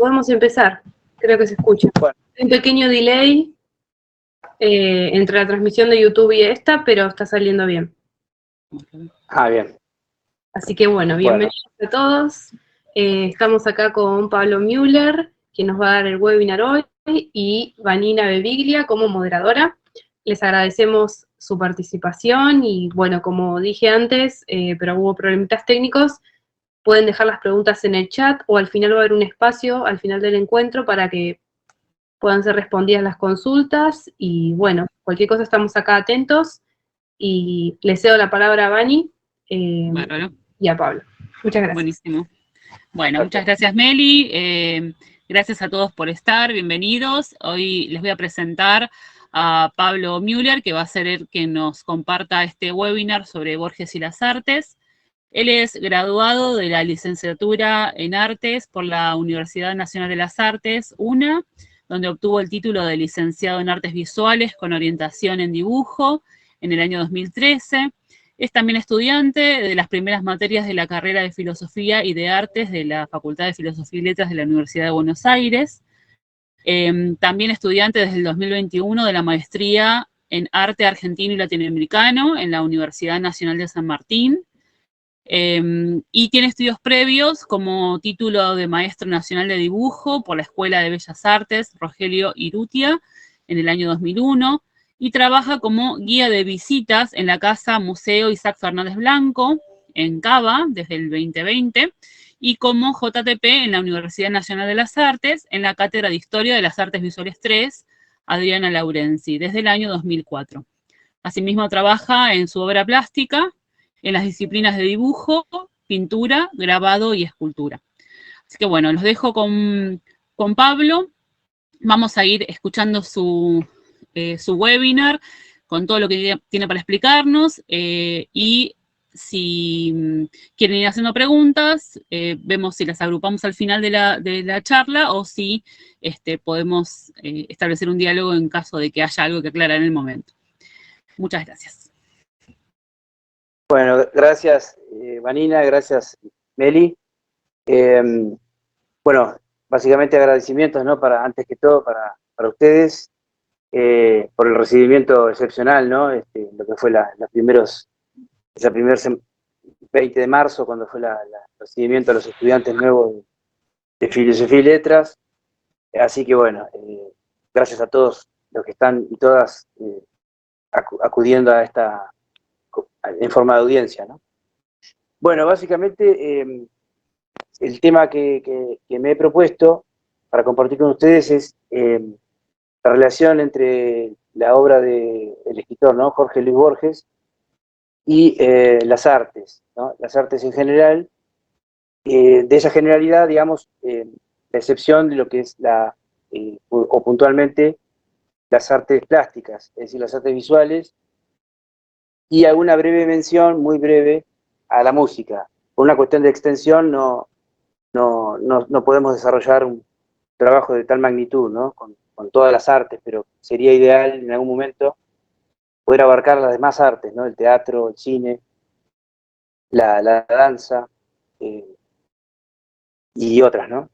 podemos empezar. Creo que se escucha. Bueno. Hay un pequeño delay entre la transmisión de YouTube y esta, pero está saliendo bien. Bien. Así que bueno, bienvenidos a todos. Estamos acá con Pablo Müller, quien nos va a dar el webinar hoy, y Vanina Beviglia como moderadora. Les agradecemos su participación y bueno, como dije antes, pero hubo problemitas técnicos, pueden dejar las preguntas en el chat o al final va a haber un espacio al final del encuentro para que puedan ser respondidas las consultas y bueno, cualquier cosa estamos acá atentos y le cedo la palabra a Vani y a Pablo. Muchas gracias. Buenísimo. Bueno, muchas gracias Meli, gracias a todos por estar, bienvenidos. Hoy les voy a presentar a Pablo Müller, que va a ser el que nos comparta este webinar sobre Borges y las artes. Él es graduado de la licenciatura en artes por la Universidad Nacional de las Artes, UNA, donde obtuvo el título de licenciado en artes visuales con orientación en dibujo en el año 2013. Es también estudiante de las primeras materias de la carrera de Filosofía y de Artes de la Facultad de Filosofía y Letras de la Universidad de Buenos Aires. También estudiante desde el 2021 de la maestría en Arte Argentino y Latinoamericano en la Universidad Nacional de San Martín. Y tiene estudios previos como título de Maestro Nacional de Dibujo por la Escuela de Bellas Artes Rogelio Irutia en el año 2001. Y trabaja como guía de visitas en la Casa Museo Isaac Fernández Blanco, en Cava, desde el 2020, y como JTP en la Universidad Nacional de las Artes, en la Cátedra de Historia de las Artes Visuales 3, Adriana Laurenzi, desde el año 2004. Asimismo, trabaja en su obra plástica, en las disciplinas de dibujo, pintura, grabado y escultura. Así que bueno, los dejo con Pablo. Vamos a ir escuchando su webinar con todo lo que tiene para explicarnos y si quieren ir haciendo preguntas, vemos si las agrupamos al final de la charla o si podemos establecer un diálogo en caso de que haya algo que aclarar en el momento. Muchas gracias. Bueno, gracias Vanina, gracias Meli. Bueno, básicamente agradecimientos, ¿no? Antes que todo para ustedes. Por el recibimiento excepcional, ¿no? Lo que fue esa primer 20 de marzo, cuando fue el recibimiento a los estudiantes nuevos de Filosofía y Letras. Así que bueno, gracias a todos los que están y todas acudiendo a esta en forma de audiencia, ¿no? Bueno, básicamente el tema que me he propuesto para compartir con ustedes es la relación entre la obra del escritor, ¿no? Jorge Luis Borges y las artes, ¿no? Las artes en general, de esa generalidad, digamos, la excepción de lo que es o puntualmente las artes plásticas, es decir, las artes visuales, y alguna breve mención, muy breve, a la música. Por una cuestión de extensión no podemos desarrollar un trabajo de tal magnitud, ¿no? Con todas las artes, pero sería ideal en algún momento poder abarcar las demás artes, ¿no? El teatro, el cine, la danza y otras, ¿no?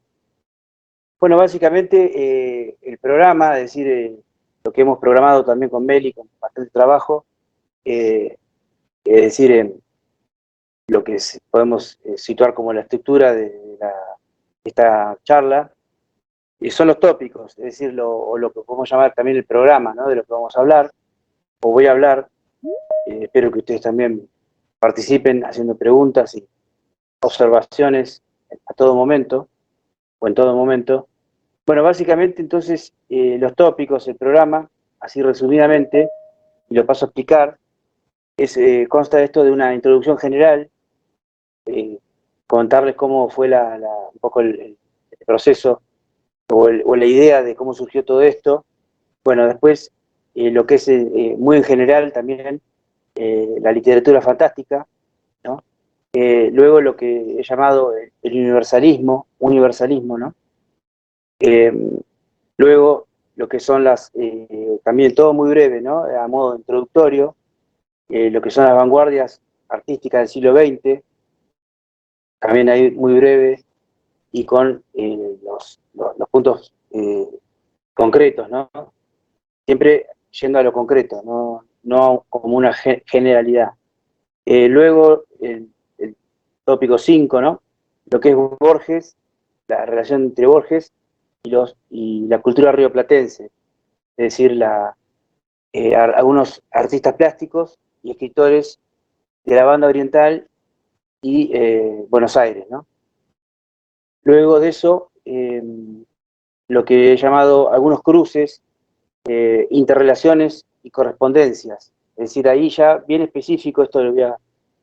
Bueno, básicamente el programa, es decir, lo que hemos programado también con Meli, con bastante trabajo, es decir, lo que podemos situar como la estructura de esta charla, son los tópicos, es decir, lo que podemos llamar también el programa, ¿no? De lo que vamos a hablar, o voy a hablar. Espero que ustedes también participen haciendo preguntas y observaciones a todo momento, o en todo momento. Bueno, básicamente entonces los tópicos, el programa, así resumidamente, y lo paso a explicar, consta esto de una introducción general, contarles cómo fue un poco el proceso o la idea de cómo surgió todo esto. Bueno, después lo que es muy en general también la literatura fantástica, ¿no? Luego lo que he llamado el universalismo, ¿no? Luego lo que son también todo muy breve, ¿no? A modo introductorio, lo que son las vanguardias artísticas del siglo XX, también ahí muy breve, y con los puntos concretos, ¿no? Siempre yendo a lo concreto, no como una generalidad. Luego, el tópico 5, ¿no? Lo que es Borges, la relación entre Borges y la cultura rioplatense, es decir, algunos artistas plásticos y escritores de la banda oriental y Buenos Aires, ¿no? Luego de eso, lo que he llamado algunos cruces, interrelaciones y correspondencias. Es decir, ahí ya bien específico, esto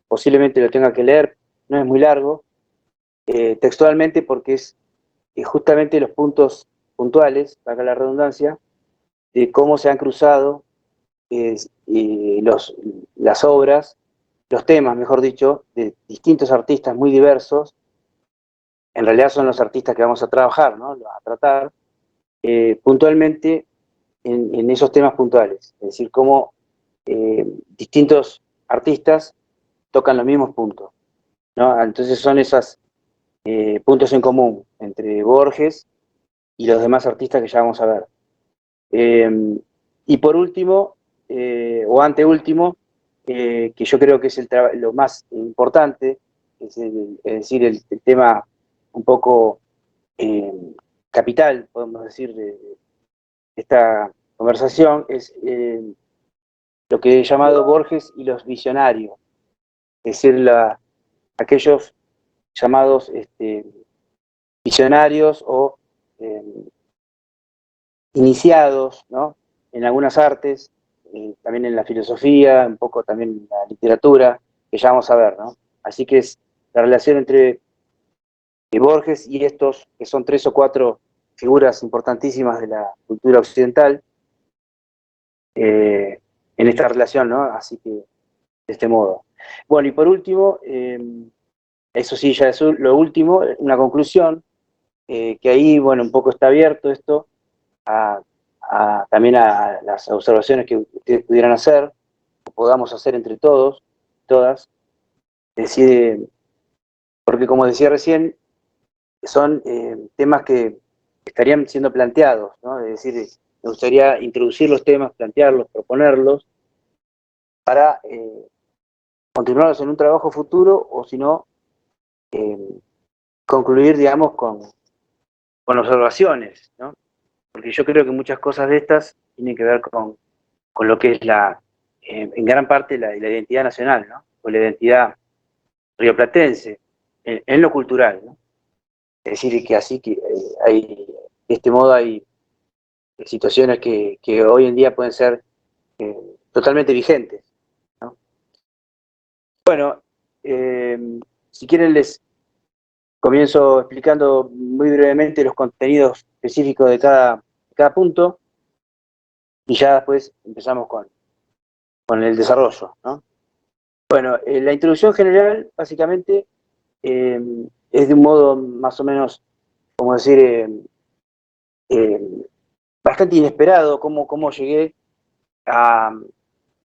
posiblemente lo tenga que leer, no es muy largo, textualmente porque es justamente los puntos puntuales, para la redundancia, de cómo se han cruzado las obras, los temas, mejor dicho, de distintos artistas muy diversos. En realidad son los artistas que vamos a trabajar, ¿no? A tratar puntualmente en esos temas puntuales. Es decir, cómo distintos artistas tocan los mismos puntos, ¿no? Entonces son esos puntos en común entre Borges y los demás artistas que ya vamos a ver. Y por último, o anteúltimo, que yo creo que es lo más importante, es decir, el tema un poco capital, podemos decir, de esta conversación, es lo que he llamado Borges y los visionarios, es decir, aquellos llamados visionarios o iniciados, ¿no? En algunas artes, también en la filosofía, un poco también en la literatura, que ya vamos a ver, ¿no? Así que es la relación entre Borges y estos, que son 3 o 4 figuras importantísimas de la cultura occidental, en esta relación, ¿no? Así que, de este modo. Bueno, y por último, eso sí, ya es lo último, una conclusión, que ahí, bueno, un poco está abierto esto también a las observaciones que ustedes pudieran hacer, o podamos hacer entre todos, todas, es decir, porque como decía recién, son temas que estarían siendo planteados, ¿no? Es decir, me gustaría introducir los temas, plantearlos, proponerlos, para continuarlos en un trabajo futuro, o si no, concluir, digamos, con observaciones, ¿no? Porque yo creo que muchas cosas de estas tienen que ver con lo que es en gran parte la identidad nacional, ¿no? O la identidad rioplatense, en lo cultural, ¿no? Es decir, que así que de este modo hay situaciones que hoy en día pueden ser totalmente vigentes, ¿no? Bueno, si quieren les comienzo explicando muy brevemente los contenidos específicos de cada punto, y ya después empezamos con el desarrollo, ¿no? Bueno, la introducción general, básicamente, es de un modo más o menos, como decir, bastante inesperado, cómo llegué a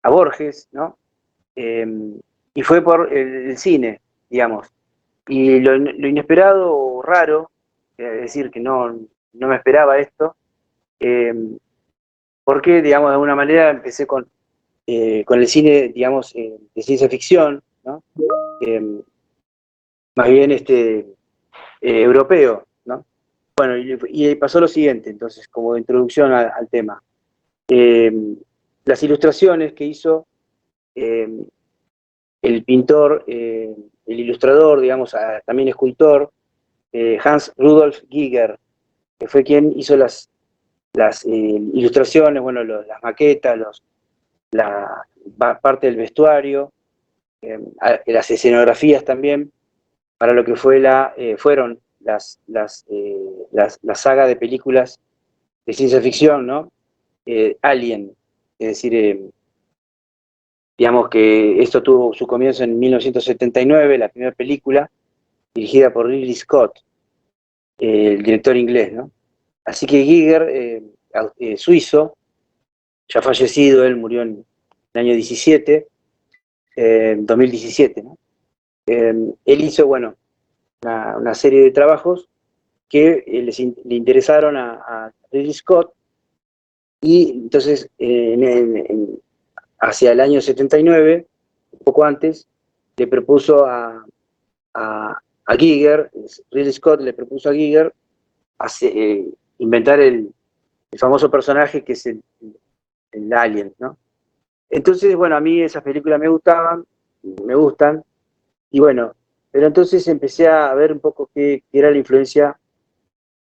Borges, ¿no? Y fue por el cine, digamos. Y lo inesperado o raro, es decir, que no me esperaba esto, porque, digamos, de alguna manera empecé con el cine, digamos, de ciencia ficción, ¿no? Más bien europeo, ¿no? Bueno, y pasó lo siguiente, entonces, como introducción al tema. Las ilustraciones que hizo el pintor, el ilustrador, digamos, también escultor, Hans Rudolf Giger, que fue quien hizo las ilustraciones, bueno, las maquetas, parte del vestuario, las escenografías también, para lo que fueron la saga de películas de ciencia ficción, ¿no? Alien, es decir, digamos que esto tuvo su comienzo en 1979, la primera película, dirigida por Ridley Scott, el director inglés, ¿no? Así que Giger, suizo, ya fallecido, él murió en el año 2017, ¿no? Él hizo, bueno, una serie de trabajos que le interesaron a Ridley Scott, y entonces hacia el año 79, un poco antes, le propuso a Giger, Ridley Scott le propuso a Giger inventar el famoso personaje que es el Alien, ¿no? Entonces, bueno, a mí esas películas me gustan, y bueno, pero entonces empecé a ver un poco qué era la influencia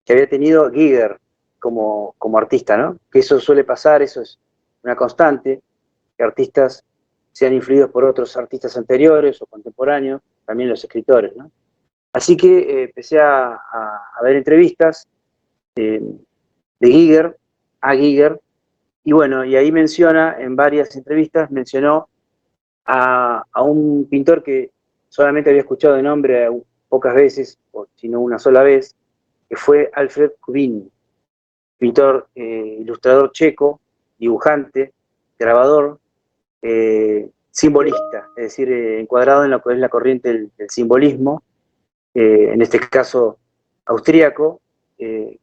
que había tenido Giger como artista, ¿no? Que eso suele pasar, eso es una constante, que artistas sean influidos por otros artistas anteriores o contemporáneos, también los escritores, ¿no? Así que empecé a ver entrevistas de Giger, a Giger, y bueno, y ahí menciona, en varias entrevistas, mencionó a un pintor que solamente había escuchado de nombre pocas veces, o si no una sola vez, que fue Alfred Kubin, pintor, ilustrador checo, dibujante, grabador, simbolista, es decir, encuadrado en lo que es la corriente del simbolismo, en este caso austríaco, de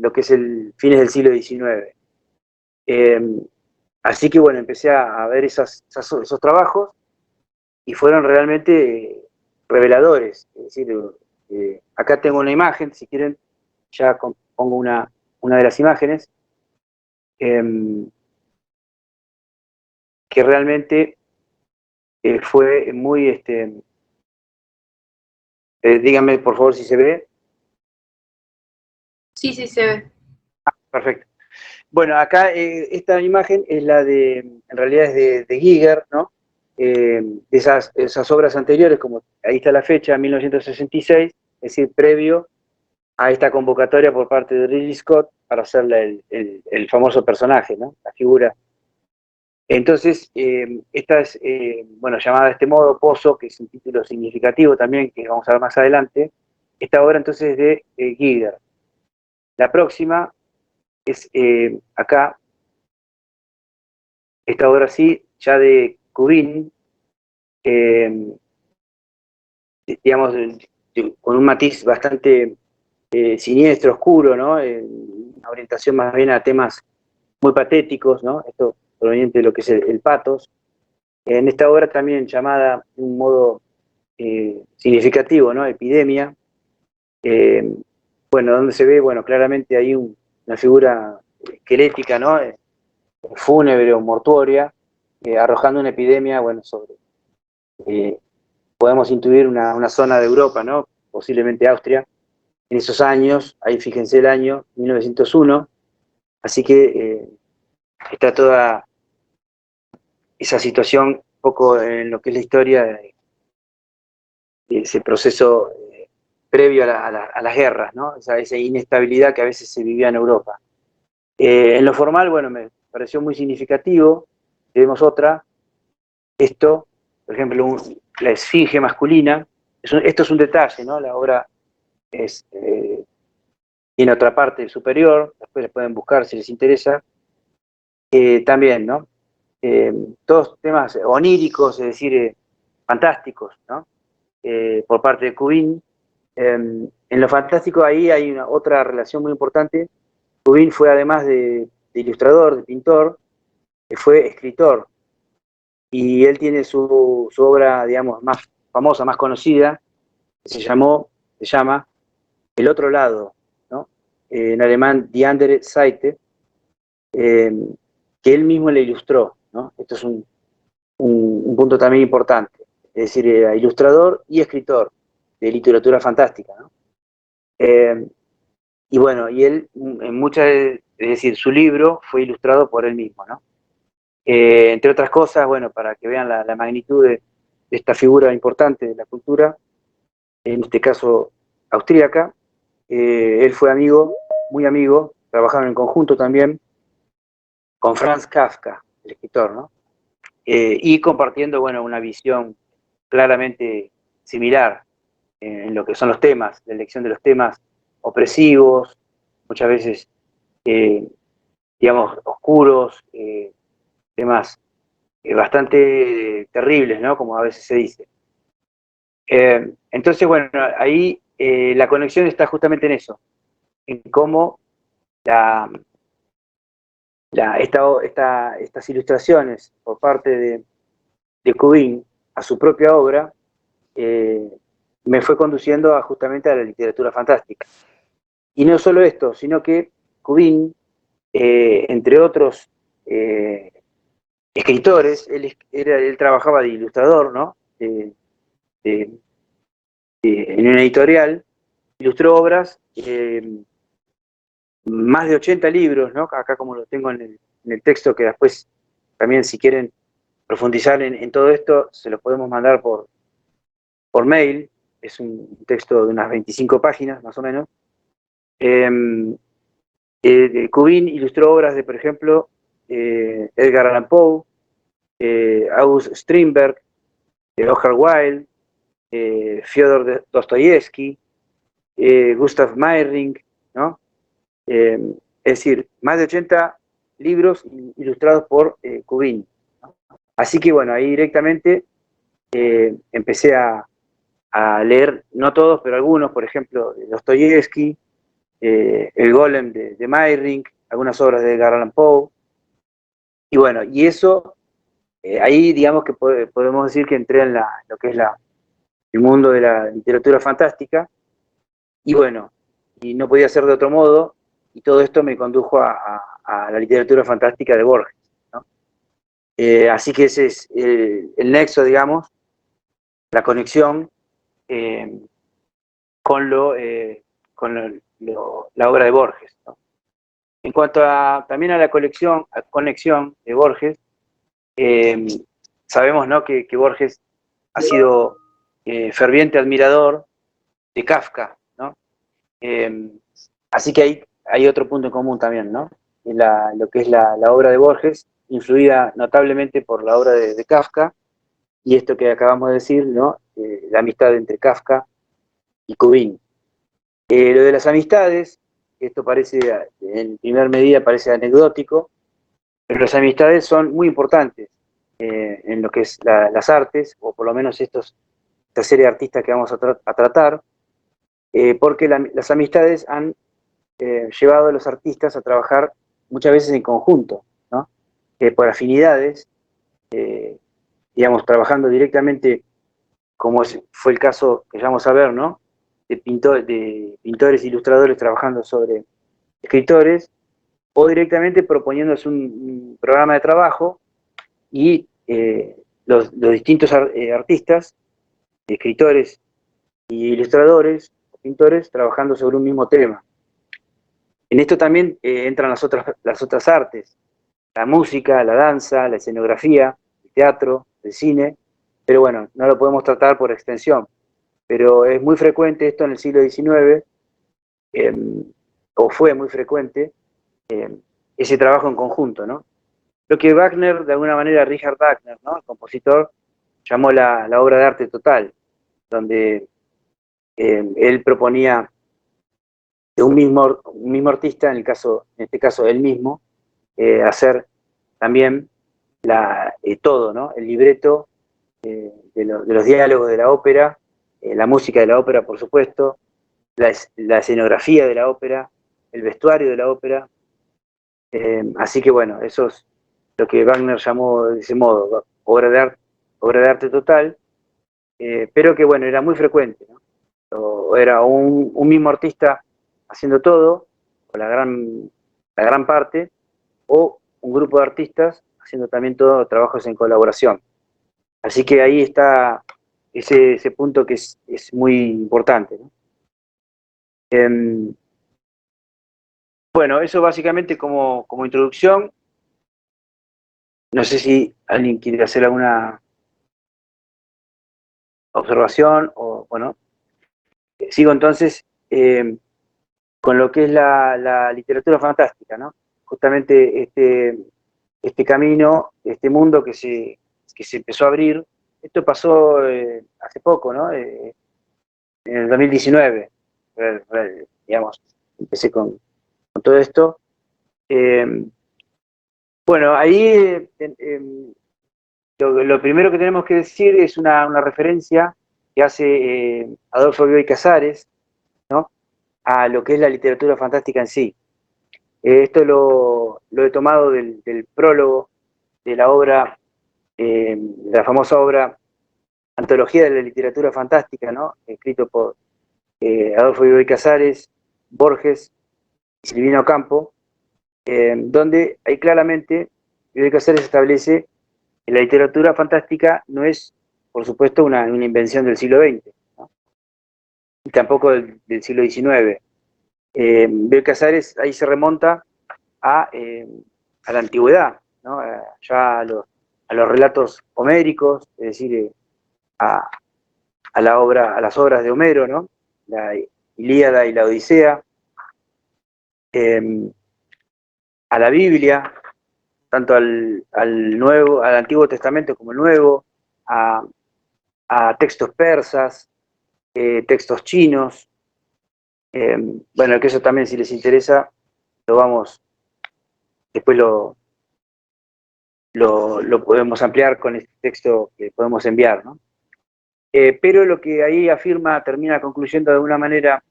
lo que es el fines del siglo XIX. Así que bueno, empecé a ver esos trabajos, y fueron realmente reveladores. Es decir, acá tengo una imagen, si quieren, ya pongo una de las imágenes, que realmente fue muy, díganme por favor si se ve. Sí, sí, se ve. Perfecto. Bueno, acá esta imagen es en realidad es de Giger, ¿no? Esas obras anteriores, como ahí está la fecha, 1966, es decir, previo a esta convocatoria por parte de Ridley Scott para hacerle el famoso personaje, ¿no? La figura. Entonces, esta es, bueno, llamada de este modo Pozo, que es un título significativo también, que vamos a ver más adelante. Esta obra entonces es de Giger. La próxima es acá, esta obra sí, ya de Kubin, digamos, con un matiz bastante siniestro, oscuro, ¿no? Una orientación más bien a temas muy patéticos, ¿no? Esto proveniente de lo que es el pathos. En esta obra también llamada de un modo significativo, ¿no? Epidemia, bueno, donde se ve, bueno, claramente hay una figura esquelética, ¿no? Fúnebre o mortuoria, arrojando una epidemia, bueno, podemos intuir una zona de Europa, ¿no? Posiblemente Austria, en esos años, ahí fíjense el año, 1901, así que está toda esa situación un poco en lo que es la historia de ese proceso previo a las guerras, ¿no? Esa inestabilidad que a veces se vivía en Europa. En lo formal, bueno, me pareció muy significativo. Tenemos otra, esto, por ejemplo, la esfinge masculina. Esto es un detalle, ¿no? La obra tiene otra parte superior, después la pueden buscar si les interesa. También, ¿no? Todos temas oníricos, es decir, fantásticos, ¿no? Por parte de Kubin. En lo fantástico ahí hay otra relación muy importante. Kubin fue, además de ilustrador, de pintor, fue escritor, y él tiene su obra, digamos, más famosa, más conocida, que se llama El otro lado, ¿no? En alemán Die andere Seite, que él mismo le ilustró, ¿no? Esto es un punto también importante, es decir, era ilustrador y escritor de literatura fantástica, ¿no? Y bueno, y él, en muchas, es decir, su libro fue ilustrado por él mismo, ¿no? Entre otras cosas, bueno, para que vean la magnitud de esta figura importante de la cultura, en este caso austríaca, él fue amigo, muy amigo, trabajaron en conjunto también con Franz Kafka, el escritor, ¿no? Y compartiendo, bueno, una visión claramente similar en lo que son los temas, la elección de los temas opresivos, muchas veces, digamos, oscuros, temas bastante terribles, ¿no? Como a veces se dice. Entonces, bueno, ahí la conexión está justamente en eso, en cómo estas ilustraciones por parte de Cubin a su propia obra me fue conduciendo justamente a la literatura fantástica. Y no solo esto, sino que Cubin, entre otros escritores, él trabajaba de ilustrador, ¿no? En una editorial, ilustró obras, más de 80 libros, ¿no? Acá como lo tengo en el texto, que después también si quieren profundizar en todo esto, se los podemos mandar por mail. Es un texto de unas 25 páginas, más o menos. Cubin ilustró obras de, por ejemplo, Edgar Allan Poe, August Strindberg, Oscar Wilde, Fyodor Dostoyevsky, Gustav Meyrink, ¿no? Es decir, más de 80 libros ilustrados por Cubin. Así que bueno, ahí directamente empecé a leer, no todos, pero algunos, por ejemplo, Dostoyevsky, El Golem de Meyrink, algunas obras de Edgar Allan Poe. Y bueno, y eso, ahí digamos que podemos decir que entré en lo que es el mundo de la literatura fantástica. Y bueno, y no podía ser de otro modo, y todo esto me condujo a la literatura fantástica de Borges, ¿no? Así que ese es el nexo, digamos, la conexión con la obra de Borges, ¿no? En cuanto también a la conexión de Borges, sabemos, ¿no?, que Borges ha sido ferviente admirador de Kafka, ¿no? Así que hay otro punto en común también, ¿no? En lo que es la obra de Borges, influida notablemente por la obra de Kafka, y esto que acabamos de decir, ¿no? La amistad entre Kafka y Cubin. Lo de las amistades, esto parece, en primer medida parece anecdótico, pero las amistades son muy importantes en lo que es las artes, o por lo menos esta serie de artistas que vamos a tratar, porque las amistades han llevado a los artistas a trabajar muchas veces en conjunto, ¿no? Por afinidades, digamos, trabajando directamente, como fue el caso que ya vamos a ver, ¿no?, de pintores e ilustradores trabajando sobre escritores, o directamente proponiéndose un programa de trabajo y los distintos artistas, escritores y ilustradores, o pintores, trabajando sobre un mismo tema. En esto también entran las otras artes, la música, la danza, la escenografía, el teatro, el cine, pero bueno, no lo podemos tratar por extensión. Pero es muy frecuente esto en el siglo XIX, o fue muy frecuente, ese trabajo en conjunto, ¿no? Lo que Wagner, de alguna manera, Richard Wagner, ¿no?, el compositor, llamó la obra de arte total, donde él proponía de un mismo artista, en este caso él mismo, hacer también todo, ¿no?, el libreto de los diálogos de la ópera, la música de la ópera, por supuesto, la escenografía de la ópera, el vestuario de la ópera. Así que bueno, eso es lo que Wagner llamó de ese modo, obra de arte total, pero que bueno, era muy frecuente, ¿no? O era un mismo artista haciendo todo, o la gran parte, o un grupo de artistas haciendo también todo, trabajos en colaboración. Así que ahí está ese punto que es muy importante, ¿no? Bueno, eso básicamente como introducción. No sé si alguien quiere hacer alguna observación o, bueno, sigo entonces con lo que es la literatura fantástica, ¿no? Justamente este camino, este mundo que se empezó a abrir. Esto pasó hace poco, ¿no? En el 2019, digamos, empecé con todo esto. Bueno, ahí lo primero que tenemos que decir es una referencia que hace Adolfo Bioy Casares, ¿no?, a lo que es la literatura fantástica en sí. Esto lo he tomado del prólogo de la obra, de la famosa obra Antología de la Literatura Fantástica, ¿no?, escrito por Adolfo Bioy Casares, Borges y Silvino Campo, donde ahí claramente Bioy Casares establece que la literatura fantástica no es, por supuesto, una invención del siglo XX, ¿no?, y tampoco del siglo XIX. Bioy Casares ahí se remonta a la antigüedad, ¿no?, ya a los relatos homéricos, es decir, a las obras de Homero, ¿no?, la Ilíada y la Odisea, a la Biblia, tanto al Antiguo Testamento como el Nuevo, a textos persas, textos chinos. Bueno, que eso también, si les interesa, después lo podemos ampliar con este texto que podemos enviar, ¿no? Pero lo que ahí termina concluyendo de alguna manera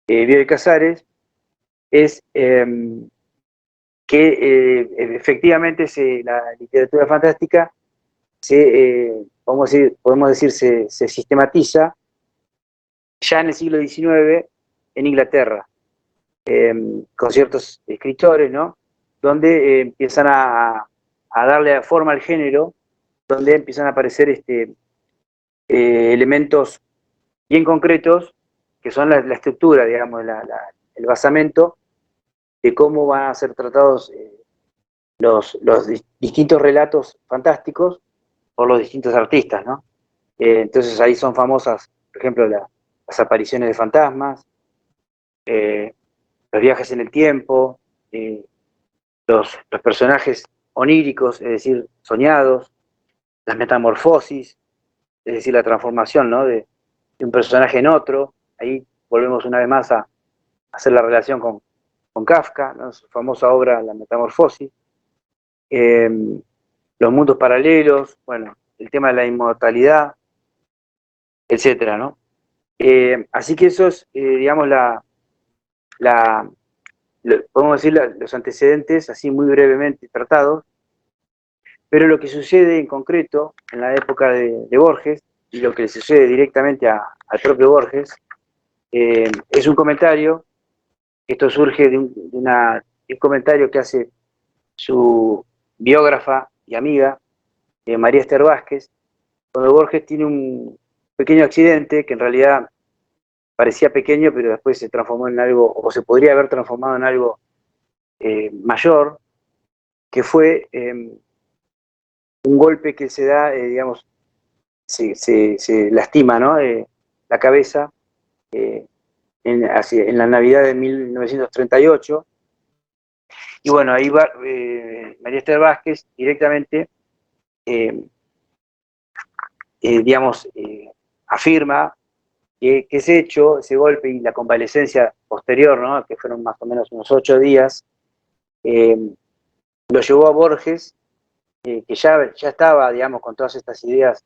Bioy Casares, es que efectivamente la literatura fantástica podemos decir, se sistematiza ya en el siglo XIX en Inglaterra, con ciertos escritores, ¿no?, donde empiezan a darle forma al género, donde empiezan a aparecer elementos bien concretos, que son la estructura, digamos, el basamento de cómo van a ser tratados los distintos relatos fantásticos por los distintos artistas, ¿no? Entonces ahí son famosas, por ejemplo, las apariciones de fantasmas, los viajes en el tiempo, los personajes oníricos, es decir, soñados, las metamorfosis, es decir, la transformación, ¿no?, de un personaje en otro. Ahí volvemos una vez más a hacer la relación con Kafka, ¿no?, su famosa obra La Metamorfosis, los mundos paralelos, bueno, el tema de la inmortalidad, etcétera, ¿no? Así que eso es, digamos, podemos decir los antecedentes, así muy brevemente tratados, pero lo que sucede en concreto en la época de Borges, y lo que le sucede directamente al propio Borges, es un comentario. Esto surge de un comentario que hace su biógrafa y amiga, María Esther Vázquez, cuando Borges tiene un pequeño accidente que en realidad parecía pequeño, pero después se transformó en algo, o se podría haber transformado en algo mayor, que fue un golpe que se da, digamos, se lastima, ¿no?, la cabeza en la Navidad de 1938. Y bueno, ahí va María Esther Vázquez directamente, digamos, afirma que ese hecho, ese golpe y la convalecencia posterior, ¿no?, que fueron más o menos unos 8 días, lo llevó a Borges, que ya estaba, digamos, con todas estas ideas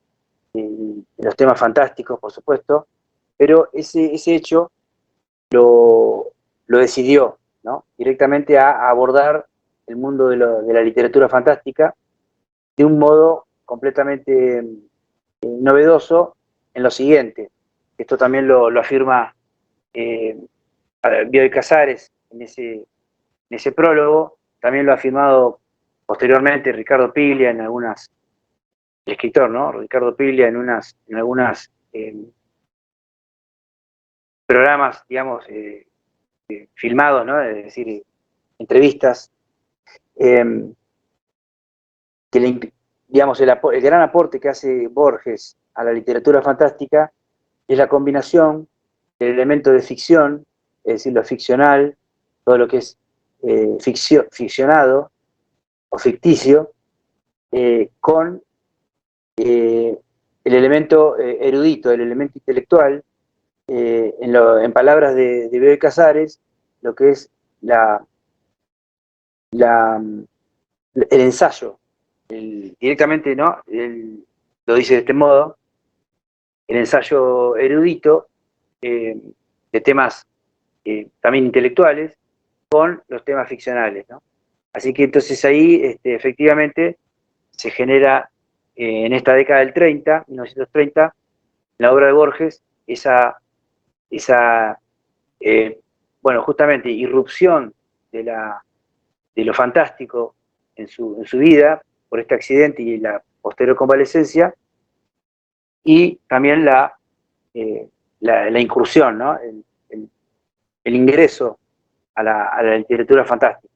de los temas fantásticos, por supuesto, pero ese hecho lo decidió, ¿no?, directamente a abordar el mundo de la literatura fantástica de un modo completamente novedoso en lo siguiente. Esto también lo afirma Bioy Casares en ese prólogo, también lo ha afirmado posteriormente Ricardo Piglia en algunas, el escritor, ¿no?, Ricardo Piglia en algunas programas, digamos, filmados, ¿no?, es decir, entrevistas, que digamos, el gran aporte que hace Borges a la literatura fantástica es la combinación del elemento de ficción, es decir, lo ficcional, todo lo que es ficcionado o ficticio, con el elemento erudito, el elemento intelectual, en palabras de Bioy Casares, lo que es el ensayo, directamente, ¿no?, lo dice de este modo, el ensayo erudito, de temas también intelectuales con los temas ficcionales, ¿no? Así que entonces ahí efectivamente se genera en esta década del 30, 1930, en la obra de Borges, esa bueno, justamente irrupción de lo fantástico en su vida por este accidente y la posterior convalescencia, y también la incursión, ¿no? El ingreso a la literatura fantástica.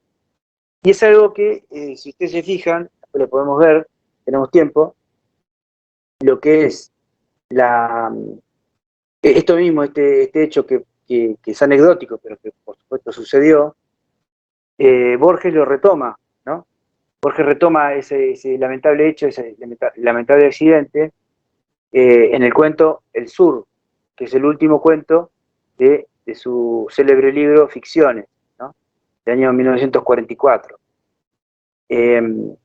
Y es algo que, si ustedes se fijan, lo podemos ver, tenemos tiempo, lo que es esto mismo, este hecho que es anecdótico, pero que por supuesto sucedió, Borges lo retoma, ¿no? Borges retoma ese lamentable hecho, ese lamentable accidente, en el cuento El Sur, que es el último cuento de su célebre libro Ficciones, ¿no? Del año 1944. El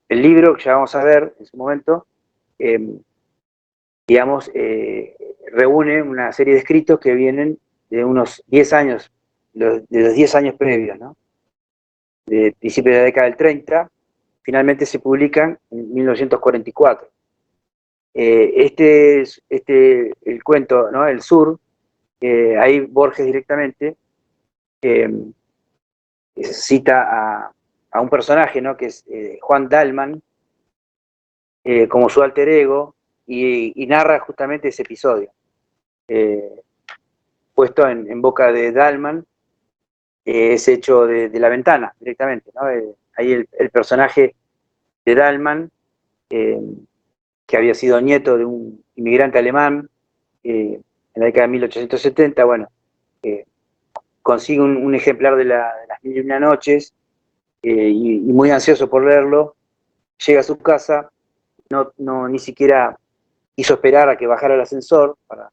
libro, que ya vamos a ver en su momento, digamos, reúne una serie de escritos que vienen de unos 10 años, de los 10 años previos, ¿no? De principios de la década del 30, finalmente se publican en 1944. El cuento, ¿no? El Sur, ahí Borges directamente cita a un personaje, ¿no? Que es Juan Dalman, como su alter ego, y narra justamente ese episodio, puesto en boca de Dalman, ese hecho de la ventana directamente, ¿no? Ahí el personaje de Dalman, que había sido nieto de un inmigrante alemán en la década de 1870, bueno, consigue un ejemplar de las Mil y una Noches, y muy ansioso por leerlo, llega a su casa, ni siquiera quiso esperar a que bajara el ascensor para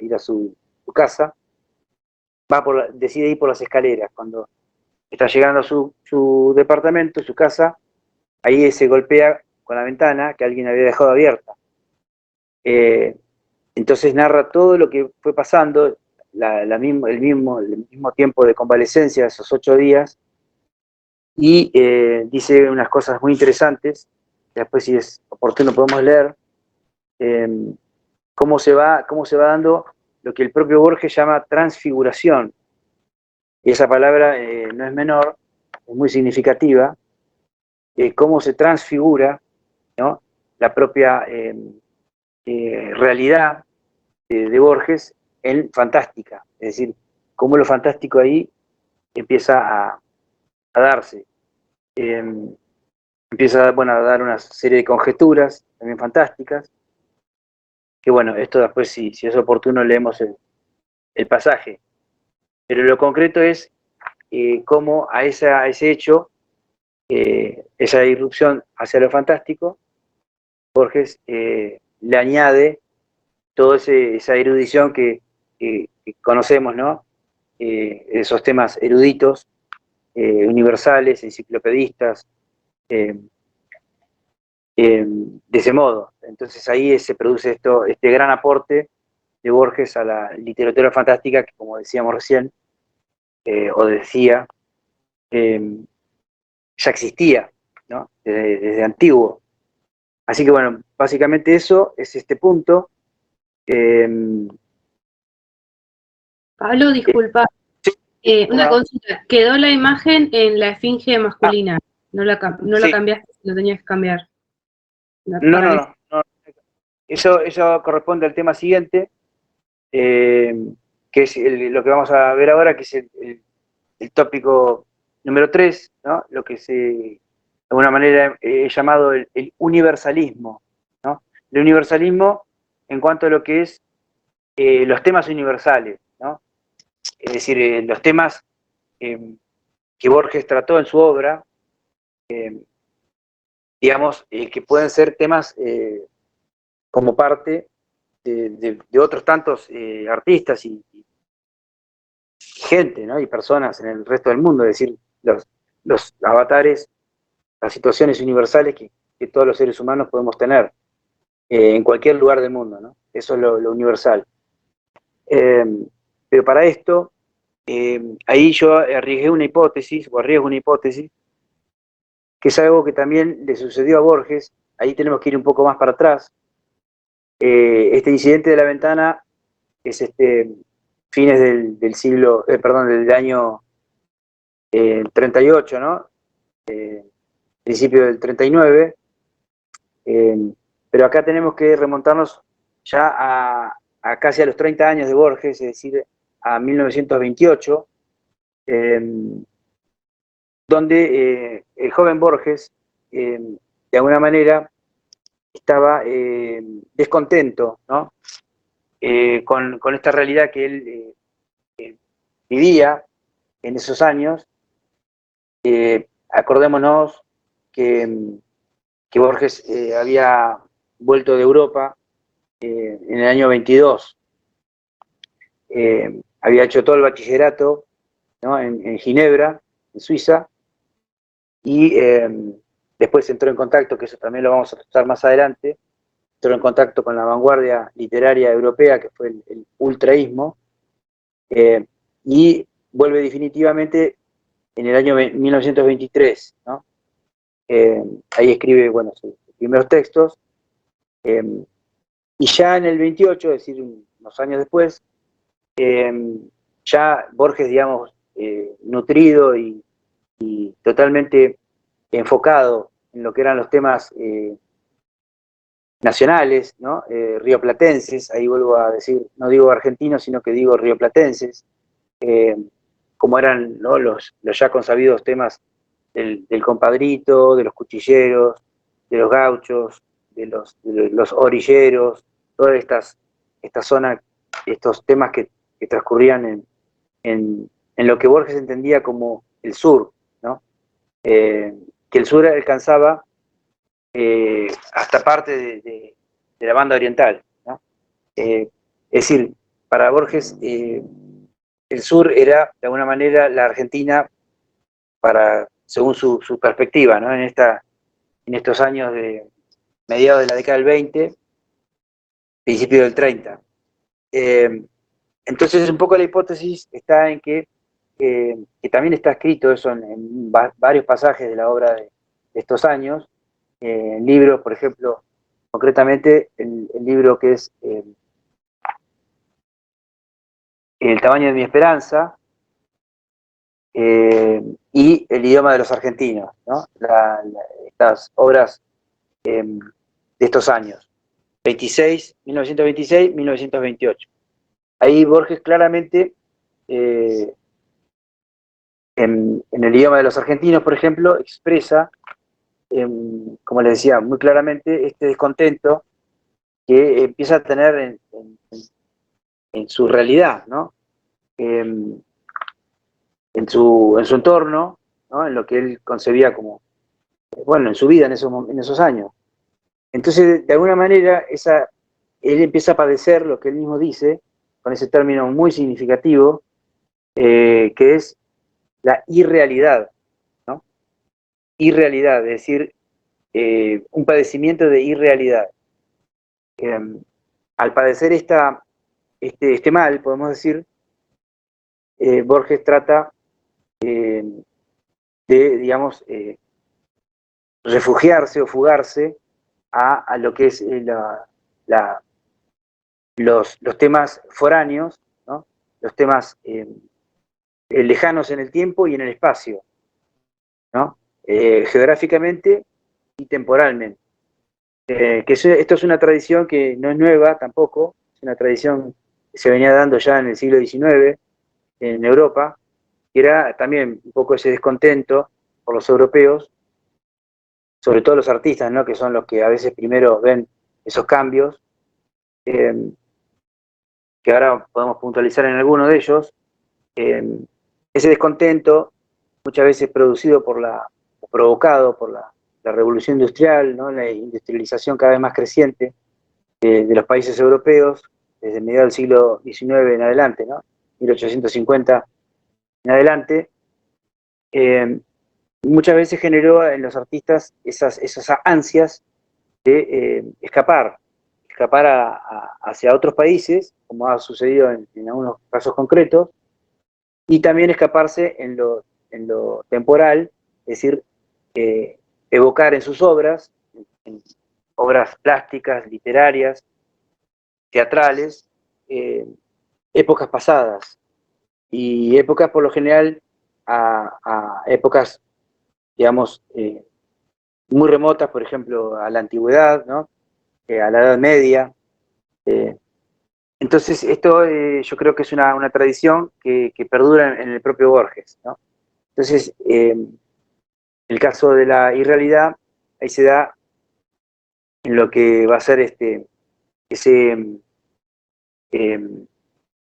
ir a su casa, decide ir por las escaleras. Cuando está llegando a su departamento, su casa, ahí se golpea con la ventana que alguien había dejado abierta. Entonces narra todo lo que fue pasando, el mismo tiempo de convalescencia, esos 8 días, y dice unas cosas muy interesantes, que después, si es oportuno, podemos leer, cómo se va dando lo que el propio Borges llama transfiguración. Y esa palabra no es menor, es muy significativa, cómo se transfigura, ¿no? La propia realidad de Borges en fantástica. Es decir, cómo lo fantástico ahí empieza a darse. Empieza a dar una serie de conjeturas también fantásticas, que bueno, esto después, si es oportuno, leemos el pasaje. Pero lo concreto es cómo a ese hecho, esa irrupción hacia lo fantástico, Borges le añade toda esa erudición que conocemos, ¿no? Esos temas eruditos, universales, enciclopedistas, de ese modo. Entonces ahí se produce este gran aporte de Borges a la literatura fantástica, que, como decíamos recién, o decía, ya existía, ¿no? Desde antiguo. Así que bueno, básicamente eso es este punto. Pablo, disculpa, una consulta. Quedó la imagen en la esfinge masculina. No la cambiaste, lo tenías que cambiar. No. Eso corresponde al tema siguiente, que es lo que vamos a ver ahora, que es el tópico número 3, ¿no? Lo que de alguna manera he llamado el universalismo, ¿no? El universalismo en cuanto a lo que es los temas universales, ¿no? Es decir, los temas que Borges trató en su obra, digamos, que pueden ser temas como parte de otros tantos artistas y gente, ¿no? Y personas en el resto del mundo, es decir, los avatares, las situaciones universales que todos los seres humanos podemos tener en cualquier lugar del mundo, ¿no? Eso es lo universal. Pero para esto, ahí yo arriesgo una hipótesis, que es algo que también le sucedió a Borges. Ahí tenemos que ir un poco más para atrás. Este incidente de la ventana es fines del siglo, perdón, del año 38, ¿no? Principio del 39. Pero acá tenemos que remontarnos ya a casi a los 30 años de Borges, es decir, a 1928, donde el joven Borges, de alguna manera, estaba descontento, ¿no? Con esta realidad que él vivía en esos años. Acordémonos que Borges había vuelto de Europa en el año 22. Había hecho todo el bachillerato, ¿no? en Ginebra, en Suiza, y después entró en contacto, que eso también lo vamos a tratar más adelante, entró en contacto con la vanguardia literaria europea, que fue el ultraísmo, y vuelve definitivamente en el año 1923, ¿no? Ahí escribe, bueno, sus primeros textos, y ya en el 28, es decir, unos años después, ya Borges, digamos, nutrido y totalmente enfocado en lo que eran los temas nacionales, ¿no? Rioplatenses, ahí vuelvo a decir, no digo argentinos, sino que digo rioplatenses, como eran, ¿no? los ya consabidos temas del compadrito, de los cuchilleros, de los gauchos, de los orilleros, todas estas zonas, estos temas que transcurrían en lo que Borges entendía como el sur, ¿no? Que el sur alcanzaba hasta parte de la banda oriental, ¿no? Es decir, para Borges el sur era de alguna manera la Argentina según su perspectiva, ¿no? En estos años de mediados de la década del 20, principio del 30. Entonces un poco la hipótesis está en que también está escrito eso en varios pasajes de la obra de estos años, en libros, por ejemplo, concretamente el libro que es El tamaño de mi esperanza, y El idioma de los argentinos, ¿no? Estas obras de estos años, 1926, 1928. Ahí Borges claramente, en el idioma de los argentinos, por ejemplo, expresa, como les decía, muy claramente este descontento que empieza a tener en su realidad, ¿no? En su entorno, ¿no? En lo que él concebía como, bueno, en su vida en esos años. Entonces, de alguna manera, él empieza a padecer lo que él mismo dice, con ese término muy significativo, que es la irrealidad, ¿no? Irrealidad, es decir, un padecimiento de irrealidad. Al padecer este mal, podemos decir, Borges trata de, digamos, refugiarse o fugarse a lo que es los temas foráneos, ¿no? Los temas lejanos en el tiempo y en el espacio, ¿no? Geográficamente y temporalmente. Esto es una tradición que no es nueva tampoco, es una tradición que se venía dando ya en el siglo XIX en Europa, que era también un poco ese descontento por los europeos, sobre todo los artistas, ¿no? Que son los que a veces primero ven esos cambios, que ahora podemos puntualizar en alguno de ellos. Ese descontento, muchas veces provocado por la revolución industrial, ¿no? La industrialización cada vez más creciente de los países europeos, desde mediados del siglo XIX en adelante, ¿no? 1850 en adelante, muchas veces generó en los artistas esas ansias de escapar escapar hacia otros países, como ha sucedido en algunos casos concretos, y también escaparse en lo temporal, es decir, evocar en sus obras, en obras plásticas, literarias, teatrales, épocas pasadas, y épocas por lo general a épocas, digamos, muy remotas, por ejemplo, a la antigüedad, ¿no? A la Edad Media. Entonces, esto yo creo que es una tradición que perdura en el propio Borges, ¿no? Entonces, el caso de la irrealidad, ahí se da en lo que va a ser ese, eh,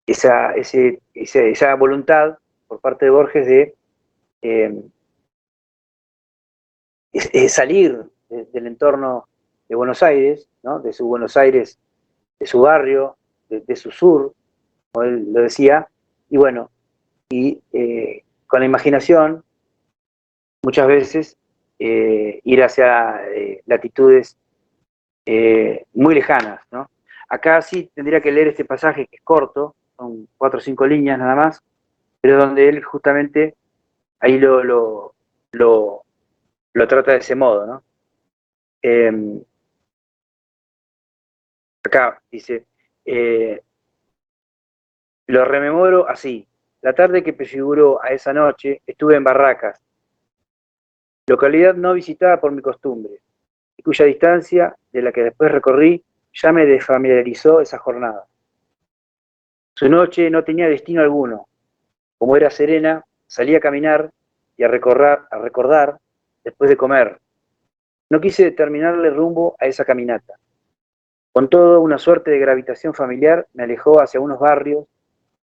esa voluntad por parte de Borges de eh, salir del entorno de Buenos Aires, ¿no? De su Buenos Aires, de su barrio, de su sur, como él lo decía, y bueno, y con la imaginación, muchas veces ir hacia latitudes muy lejanas, ¿no? Acá sí tendría que leer este pasaje que es corto, son 4 o 5 líneas nada más, pero donde él justamente ahí lo trata de ese modo, ¿no? Acá dice, lo rememoro así. La tarde que prefiguró a esa noche estuve en Barracas, localidad no visitada por mi costumbre, y cuya distancia, de la que después recorrí, ya me desfamiliarizó esa jornada. Su noche no tenía destino alguno. Como era serena, salí a caminar y a recordar después de comer. No quise determinarle rumbo a esa caminata. Con todo, una suerte de gravitación familiar me alejó hacia unos barrios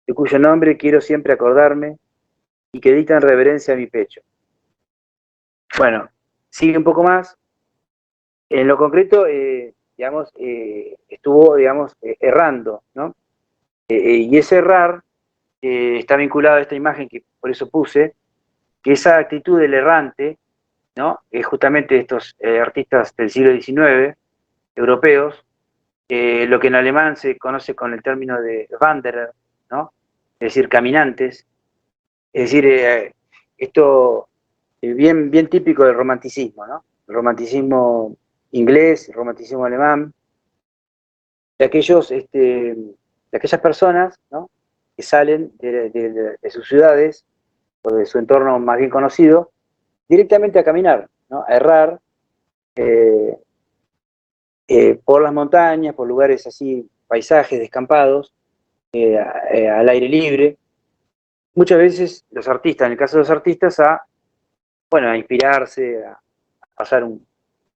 de cuyo nombre quiero siempre acordarme y que dictan reverencia a mi pecho. Bueno, sigue un poco más. En lo concreto, digamos, estuvo, digamos, errando, ¿no? Y ese errar está vinculado a esta imagen que por eso puse, que esa actitud del errante, ¿no? Justamente estos artistas del siglo XIX, europeos, lo que en alemán se conoce con el término de Wanderer, ¿no? Es decir, caminantes. Es decir, esto bien típico del romanticismo, ¿no? El romanticismo inglés, el romanticismo alemán, de aquellas personas, ¿no? Que salen de sus ciudades o de su entorno más bien conocido, directamente a caminar, ¿no? A errar eh, por las montañas, por lugares así, paisajes descampados, al aire libre. Muchas veces los artistas, en el caso de los artistas, a inspirarse, a pasar un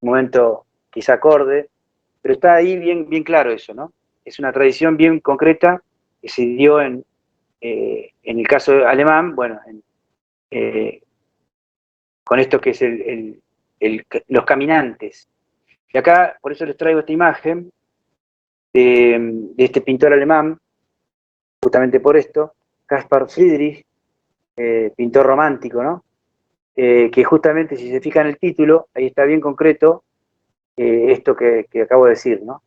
momento quizá acorde, pero está ahí bien claro eso, ¿no? Es una tradición bien concreta que se dio en el caso alemán, bueno, eh, con esto que es los caminantes. Y acá, por eso les traigo esta imagen de este pintor alemán, justamente por esto, Caspar Friedrich, pintor romántico, ¿no? Que justamente, si se fijan en el título, ahí está bien concreto esto que acabo de decir, ¿no?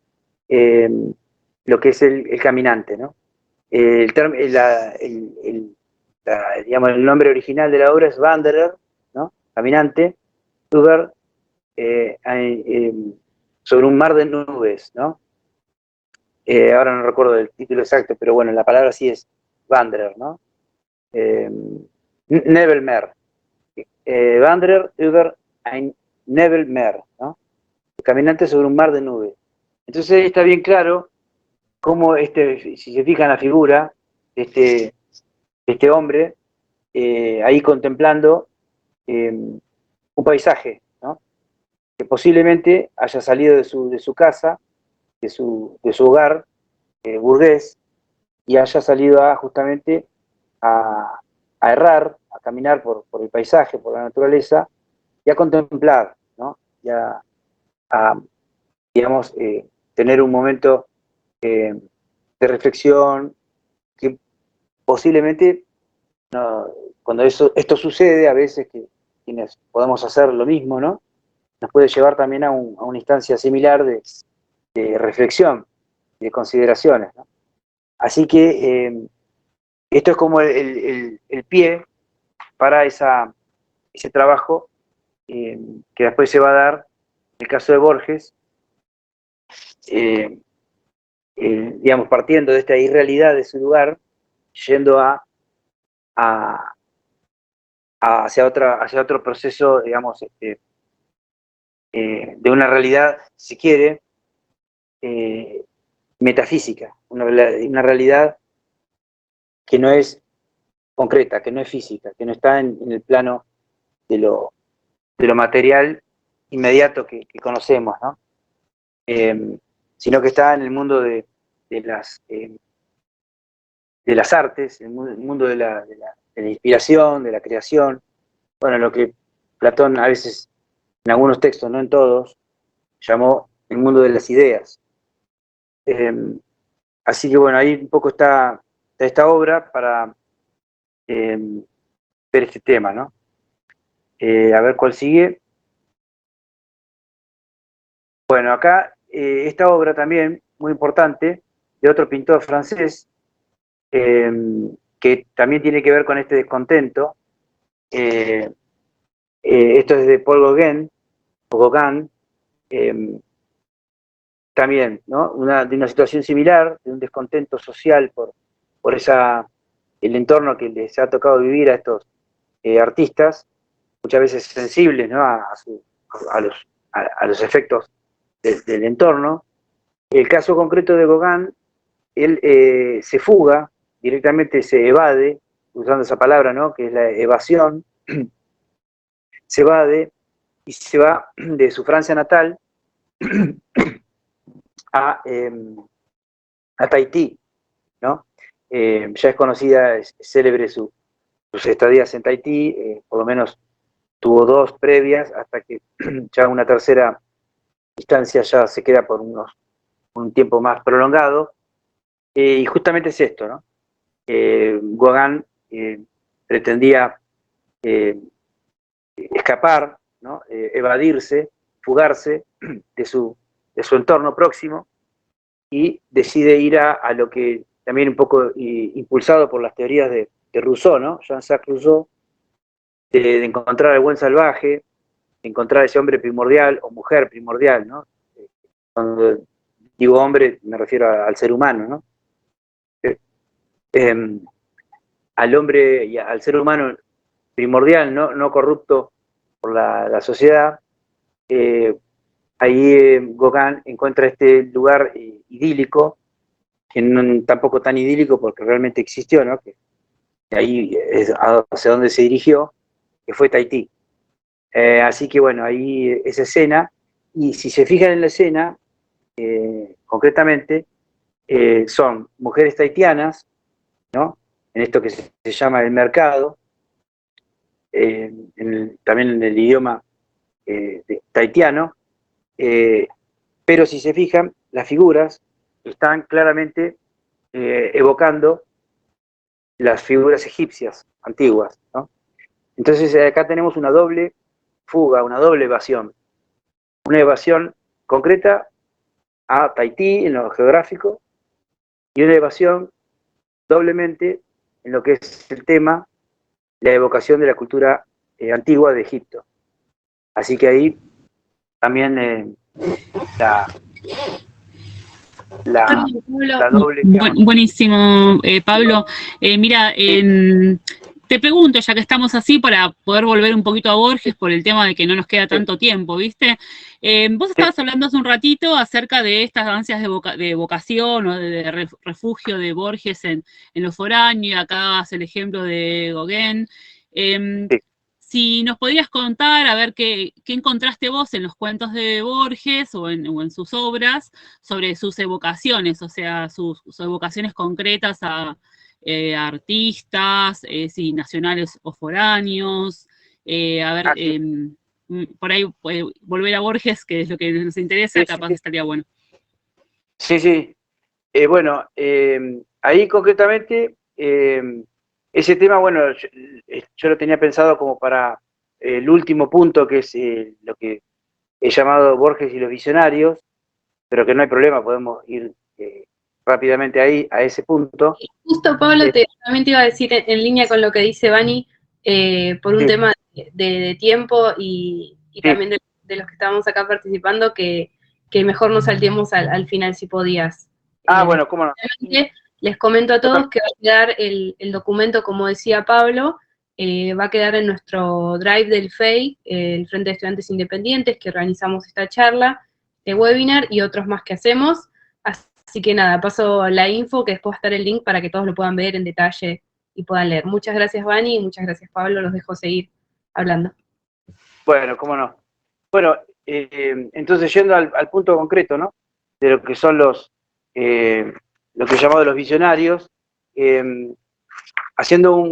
Lo que es el caminante, ¿no? Digamos, el nombre original de la obra es Wanderer, ¿no? Caminante, über, sobre un mar de nubes, ¿no? Ahora no recuerdo el título exacto, pero bueno, la palabra sí es Wanderer, ¿no? Nebelmeer. Wanderer über ein Nebelmeer, ¿no? Caminante sobre un mar de nubes. Entonces ahí está bien claro cómo si se fijan la figura de este hombre, ahí contemplando un paisaje, ¿no? Que posiblemente haya salido de su casa, de su hogar burgués, y haya salido justamente a errar, a caminar por el paisaje, por la naturaleza, y a contemplar, ¿no? Y a digamos, tener un momento de reflexión que posiblemente, no, cuando esto sucede, a veces que quienes podemos hacer lo mismo, ¿no? Nos puede llevar también a una instancia similar reflexión, de consideraciones, ¿no? Así que esto es como el pie para ese trabajo que después se va a dar, en el caso de Borges, digamos, partiendo de esta irrealidad de su lugar, yendo hacia otro proceso, digamos, de una realidad, si quiere, metafísica, una realidad que no es concreta, que no es física, que no está en el plano de lo material inmediato que conocemos, ¿no? Sino que está en el mundo de las artes, el mundo de la inspiración, de la creación, bueno, lo que Platón a veces, en algunos textos, no en todos, llamó el mundo de las ideas. Así que bueno, ahí un poco está esta obra para ver este tema, ¿no? A ver cuál sigue. Bueno, acá esta obra también, muy importante, de otro pintor francés, que también tiene que ver con este descontento. Esto es de Paul Gauguin, o Gauguin, también, ¿no? De una situación similar, de un descontento social por el entorno que les ha tocado vivir a estos artistas, muchas veces sensibles, ¿no? a los efectos del entorno. El caso concreto de Gauguin, él se fuga, directamente se evade, usando esa palabra, ¿no? Que es la evasión, se evade y se va de su Francia natal a Tahití, ¿no? Ya es conocida, es célebre sus estadías en Tahití, por lo menos tuvo 2 previas, hasta que ya una tercera instancia ya se queda por un tiempo más prolongado, y justamente es esto, ¿no? Gauguin pretendía escapar, ¿no? Evadirse, fugarse de su entorno próximo, y decide ir a lo que también un poco impulsado por las teorías de Rousseau, ¿no? Jean-Jacques Rousseau, de encontrar al buen salvaje, de encontrar ese hombre primordial o mujer primordial, ¿no? Cuando digo hombre me refiero al ser humano, ¿no? Al hombre y al ser humano primordial, no corrupto por la sociedad. Ahí Gauguin encuentra este lugar idílico, que tampoco tan idílico porque realmente existió, ¿no? Que ahí es hacia donde se dirigió, que fue Tahití. Así que bueno, ahí esa escena, y si se fijan en la escena, concretamente, son mujeres tahitianas, ¿no? En esto que se llama el mercado, también en el idioma tahitiano, pero si se fijan, las figuras están claramente evocando las figuras egipcias antiguas, ¿no? Entonces acá tenemos una doble fuga, una doble evasión. Una evasión concreta a Tahití en lo geográfico, y una evasión doblemente en lo que es el tema, la evocación de la cultura antigua de Egipto. Así que ahí también la doble... Buenísimo, Pablo. Mira, te pregunto, ya que estamos así, para poder volver un poquito a Borges por el tema de que no nos queda tanto tiempo, ¿viste? Vos estabas hablando hace un ratito acerca de estas ansias de vocación o de refugio de Borges en lo foráneo, acá dabas el ejemplo de Gauguin. Si nos podrías contar, a ver qué encontraste vos en los cuentos de Borges o en sus obras sobre sus evocaciones, o sea, sus evocaciones concretas a artistas, si nacionales o foráneos. A ver, por ahí volver a Borges, que es lo que nos interesa, capaz estaría bueno. Sí. Bueno, ahí concretamente, ese tema, bueno, yo lo tenía pensado como para el último punto, que es lo que he llamado Borges y los visionarios, pero que no hay problema, podemos ir rápidamente ahí, a ese punto. Justo, Pablo, también te iba a decir en línea con lo que dice Vani, por un Sí. tema de tiempo y Sí. también de los que estábamos acá participando, que mejor nos salteemos al final si podías. Bueno, cómo no. Les comento a todos que va a quedar el documento, como decía Pablo, va a quedar en nuestro drive del FEI, el Frente de Estudiantes Independientes, que organizamos esta charla, de webinar y otros más que hacemos. Así que nada, paso la info, que después va a estar el link para que todos lo puedan ver en detalle y puedan leer. Muchas gracias, Vani, y muchas gracias, Pablo. Los dejo seguir hablando. Bueno, cómo no. Bueno, entonces yendo al punto concreto, ¿no? De lo que son lo que llamamos los visionarios, haciendo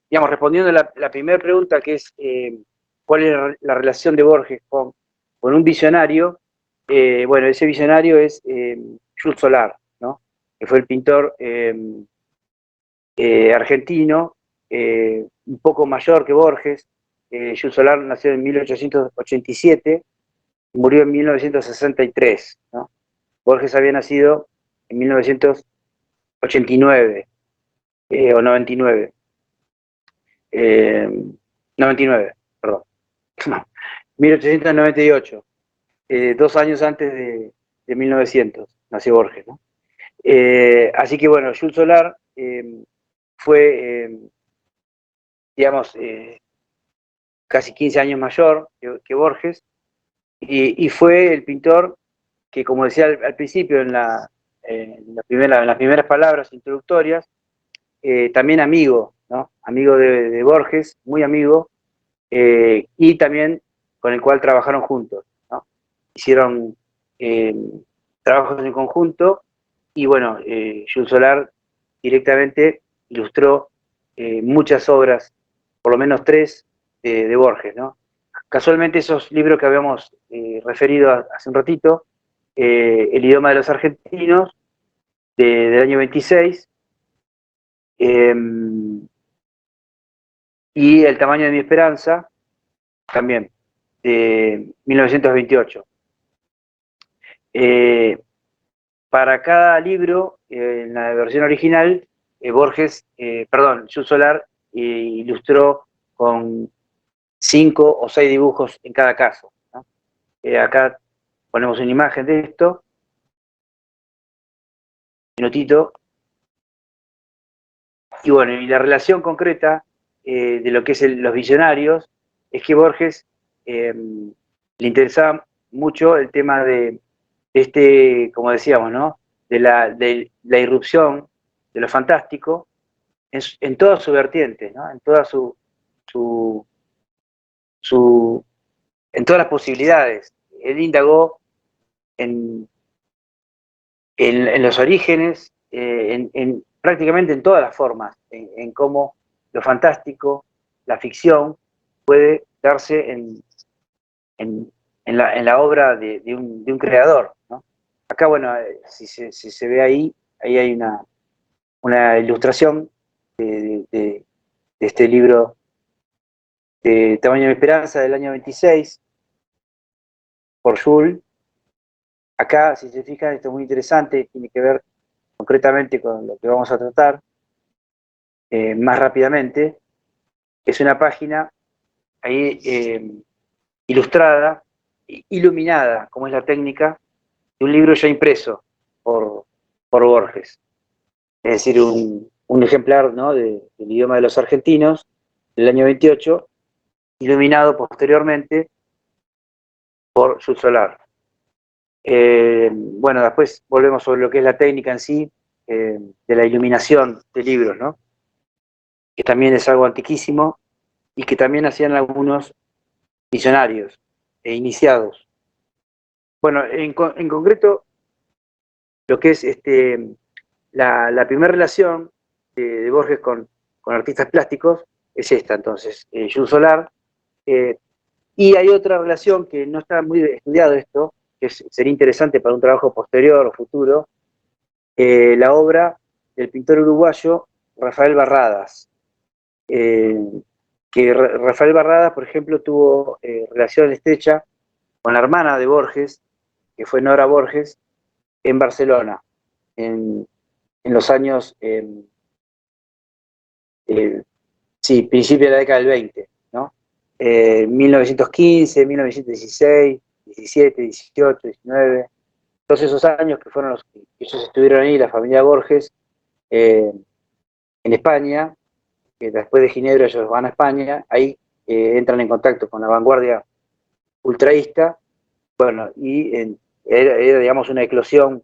digamos, respondiendo la primera pregunta, que es cuál es la relación de Borges con un visionario. Bueno, ese visionario es Jules Solar, ¿no? Que fue el pintor argentino, un poco mayor que Borges. Jules Solar nació en 1887 y murió en 1963, ¿no? Borges había nacido en 1989 o 99. 99, perdón. No, 1898. 2 años antes de 1900 nació Borges, ¿no? Así que bueno, Jules Solar fue, digamos, casi 15 años mayor que Borges, y fue el pintor que, como decía al principio en las primeras palabras introductorias, también amigo, ¿no? Amigo de Borges, muy amigo, y también con el cual trabajaron juntos, ¿no? Hicieron trabajos en conjunto, y bueno, Jules Solar directamente ilustró muchas obras, por lo menos 3 de Borges, ¿no? Casualmente esos libros que habíamos referido hace un ratito, El idioma de los argentinos, del año 26, y El tamaño de mi esperanza, también, de 1928. Para cada libro, en la versión original, Jules Solar ilustró con 5 o 6 dibujos en cada caso, ¿no? Acá ponemos una imagen de esto, un minutito, y bueno, y la relación concreta de lo que es los visionarios es que Borges le interesaba mucho el tema de como decíamos, ¿no? De la irrupción de lo fantástico en toda su vertiente, ¿no? En toda en todas las posibilidades. Él indagó en los orígenes, prácticamente en todas las formas, en cómo lo fantástico, la ficción, puede darse en la obra de un creador, ¿no? Acá, bueno, si se ve ahí hay una ilustración de este libro de Tamaño de Esperanza del año 26, por Jules. Acá, si se fijan, esto es muy interesante, tiene que ver concretamente con lo que vamos a tratar más rápidamente. Es una página ahí ilustrada, iluminada, como es la técnica, de un libro ya impreso por Borges. Es decir, un ejemplar, ¿no? del idioma de los argentinos, del año 28, iluminado posteriormente por Jules Solar. Bueno, después volvemos sobre lo que es la técnica en sí, de la iluminación de libros, ¿no? Que también es algo antiquísimo y que también hacían algunos visionarios e iniciados. Bueno, en concreto, lo que es la primera relación de Borges con artistas plásticos es esta, entonces, Jules Solar. Y hay otra relación que no está muy estudiado esto, que sería interesante para un trabajo posterior o futuro, la obra del pintor uruguayo Rafael Barradas. Que Rafael Barradas, por ejemplo, tuvo relación estrecha con la hermana de Borges, que fue Nora Borges, en Barcelona, en los años, sí, principio de la década del 20, ¿no? 1915, 1916, 17, 18, 19, todos esos años que fueron los que ellos estuvieron ahí, la familia Borges, en España, que después de Ginebra ellos van a España, ahí entran en contacto con la vanguardia ultraísta, bueno, y era, digamos, una eclosión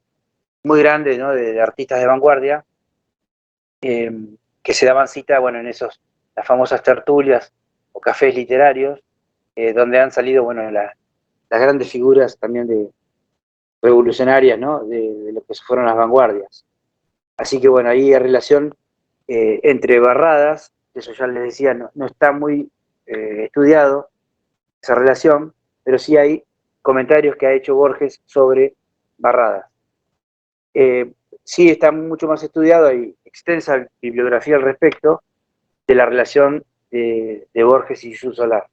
muy grande, ¿no?, de artistas de vanguardia, que se daban cita, bueno, en las famosas tertulias o cafés literarios, donde han salido, bueno, las grandes figuras también revolucionarias, ¿no?, de lo que fueron las vanguardias. Así que, bueno, ahí hay relación entre Barradas, eso ya les decía, no está muy estudiado esa relación, pero sí hay comentarios que ha hecho Borges sobre Barradas. Sí está mucho más estudiado, hay extensa bibliografía al respecto de la relación de Borges y Jules Solar.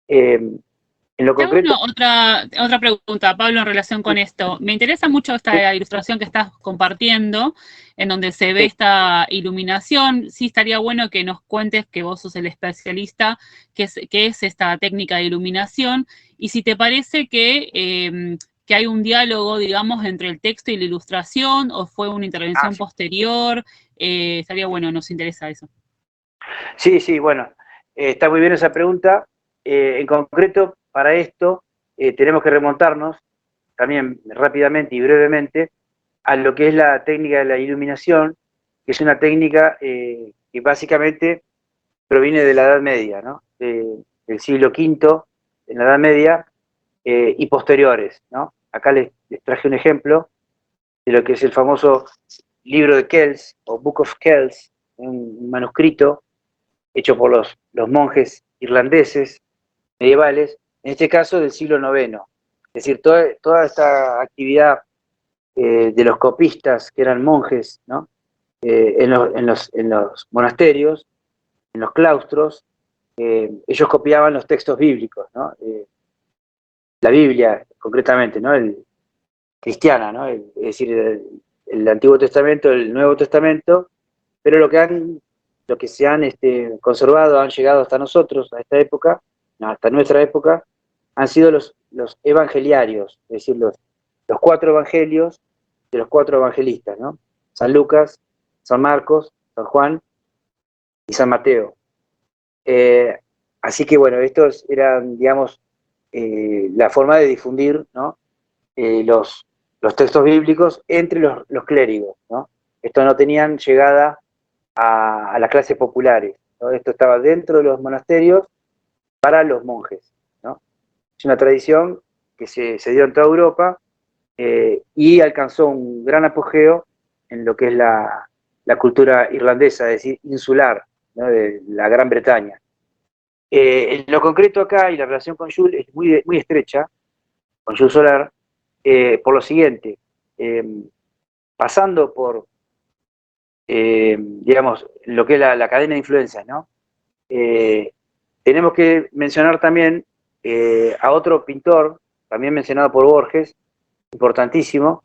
En lo concreto... Otra pregunta, Pablo, en relación con esto. Me interesa mucho esta ilustración que estás compartiendo, en donde se ve esta iluminación. Sí, estaría bueno que nos cuentes, que vos sos el especialista, qué es esta técnica de iluminación, y si te parece que hay un diálogo, digamos, entre el texto y la ilustración, o fue una intervención posterior. Estaría bueno, nos interesa eso. Sí, bueno, está muy bien esa pregunta. En concreto, para esto, tenemos que remontarnos también rápidamente y brevemente a lo que es la técnica de la iluminación, que es una técnica que básicamente proviene de la Edad Media, ¿no? Del siglo V, en la Edad Media, y posteriores, ¿no? Acá les traje un ejemplo de lo que es el famoso libro de Kells, o Book of Kells, un manuscrito hecho por los monjes irlandeses medievales, en este caso del siglo IX. Es decir, toda esta actividad de los copistas, que eran monjes, ¿no?, en los monasterios, en los claustros, ellos copiaban los textos bíblicos, ¿no? La Biblia, concretamente, ¿no?, cristiana, ¿no?, es decir, el Antiguo Testamento, el Nuevo Testamento, pero lo que se han conservado, han llegado hasta nosotros, a esta época, hasta nuestra época, han sido los evangeliarios, es decir, los 4 evangelios de los 4 evangelistas, ¿no? San Lucas, San Marcos, San Juan y San Mateo. Así que, bueno, estos eran, digamos, la forma de difundir, ¿no?, los textos bíblicos entre los clérigos, ¿no? Estos no tenían llegada a las clases populares, ¿no? Esto estaba dentro de los monasterios para los monjes, ¿no? Es una tradición que se dio en toda Europa y alcanzó un gran apogeo en lo que es la cultura irlandesa, es decir, insular, ¿no?, de la Gran Bretaña. En lo concreto acá, y la relación con Jules es muy, muy estrecha, con Jules Solar, por lo siguiente, pasando por, digamos, lo que es la cadena de influencias, ¿no? Tenemos que mencionar también a otro pintor, también mencionado por Borges, importantísimo,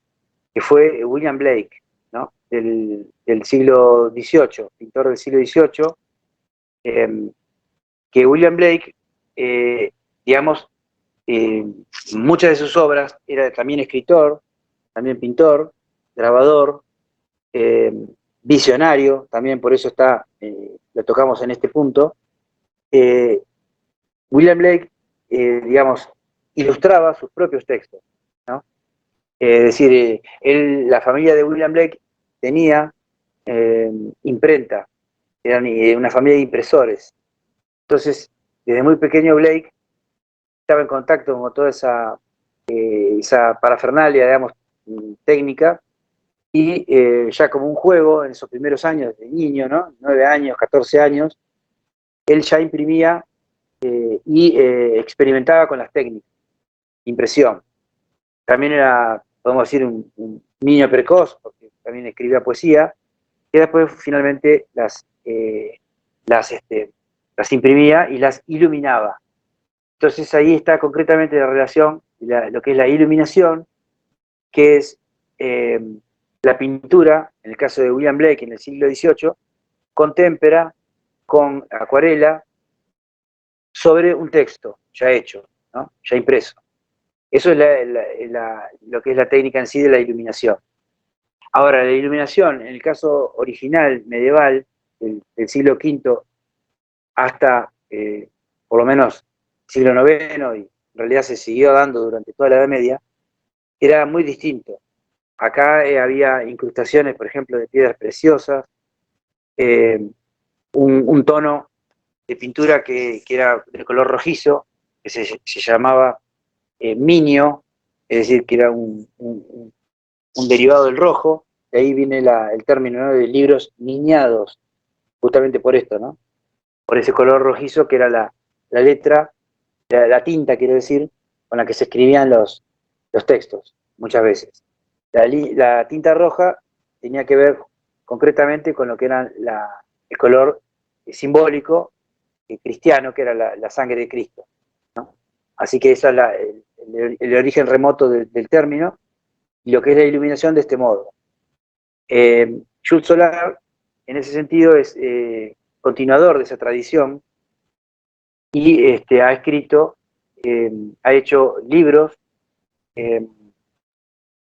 que fue William Blake, ¿no?, del siglo XVIII, pintor del siglo XVIII, que William Blake, digamos, muchas de sus obras, era también escritor, también pintor, grabador, visionario, también por eso lo tocamos en este punto. William Blake, digamos, ilustraba sus propios textos, ¿no? Es decir, la familia de William Blake tenía imprenta, eran una familia de impresores. Entonces, desde muy pequeño Blake estaba en contacto con toda esa parafernalia, digamos, técnica, y ya como un juego, en esos primeros años de niño, ¿no?, 9 años, 14 años, él ya imprimía y experimentaba con las técnicas, impresión. También era, podemos decir, un niño precoz, porque también escribía poesía, que después finalmente las imprimía y las iluminaba. Entonces ahí está concretamente la relación lo que es la iluminación, que es la pintura, en el caso de William Blake en el siglo XVIII, con témpera, con acuarela, sobre un texto ya hecho, ¿no? Ya impreso. Eso es lo que es la técnica en sí de la iluminación. Ahora, la iluminación, en el caso original, medieval, del siglo V hasta por lo menos siglo IX, y en realidad se siguió dando durante toda la Edad Media, era muy distinto. Acá había incrustaciones, por ejemplo, de piedras preciosas, un tono de pintura que era de color rojizo, que se llamaba minio, es decir, que era un derivado del rojo. De ahí viene el término, ¿no?, de libros niñados, justamente por esto, ¿no? Por ese color rojizo que era la letra, la tinta, quiero decir, con la que se escribían los textos, muchas veces. La tinta roja tenía que ver concretamente con lo que era el color simbólico cristiano, que era la sangre de Cristo, ¿no? Así que ese es el origen remoto del término, y lo que es la iluminación de este modo. Jules Solar, en ese sentido, es continuador de esa tradición, y ha escrito, ha hecho libros,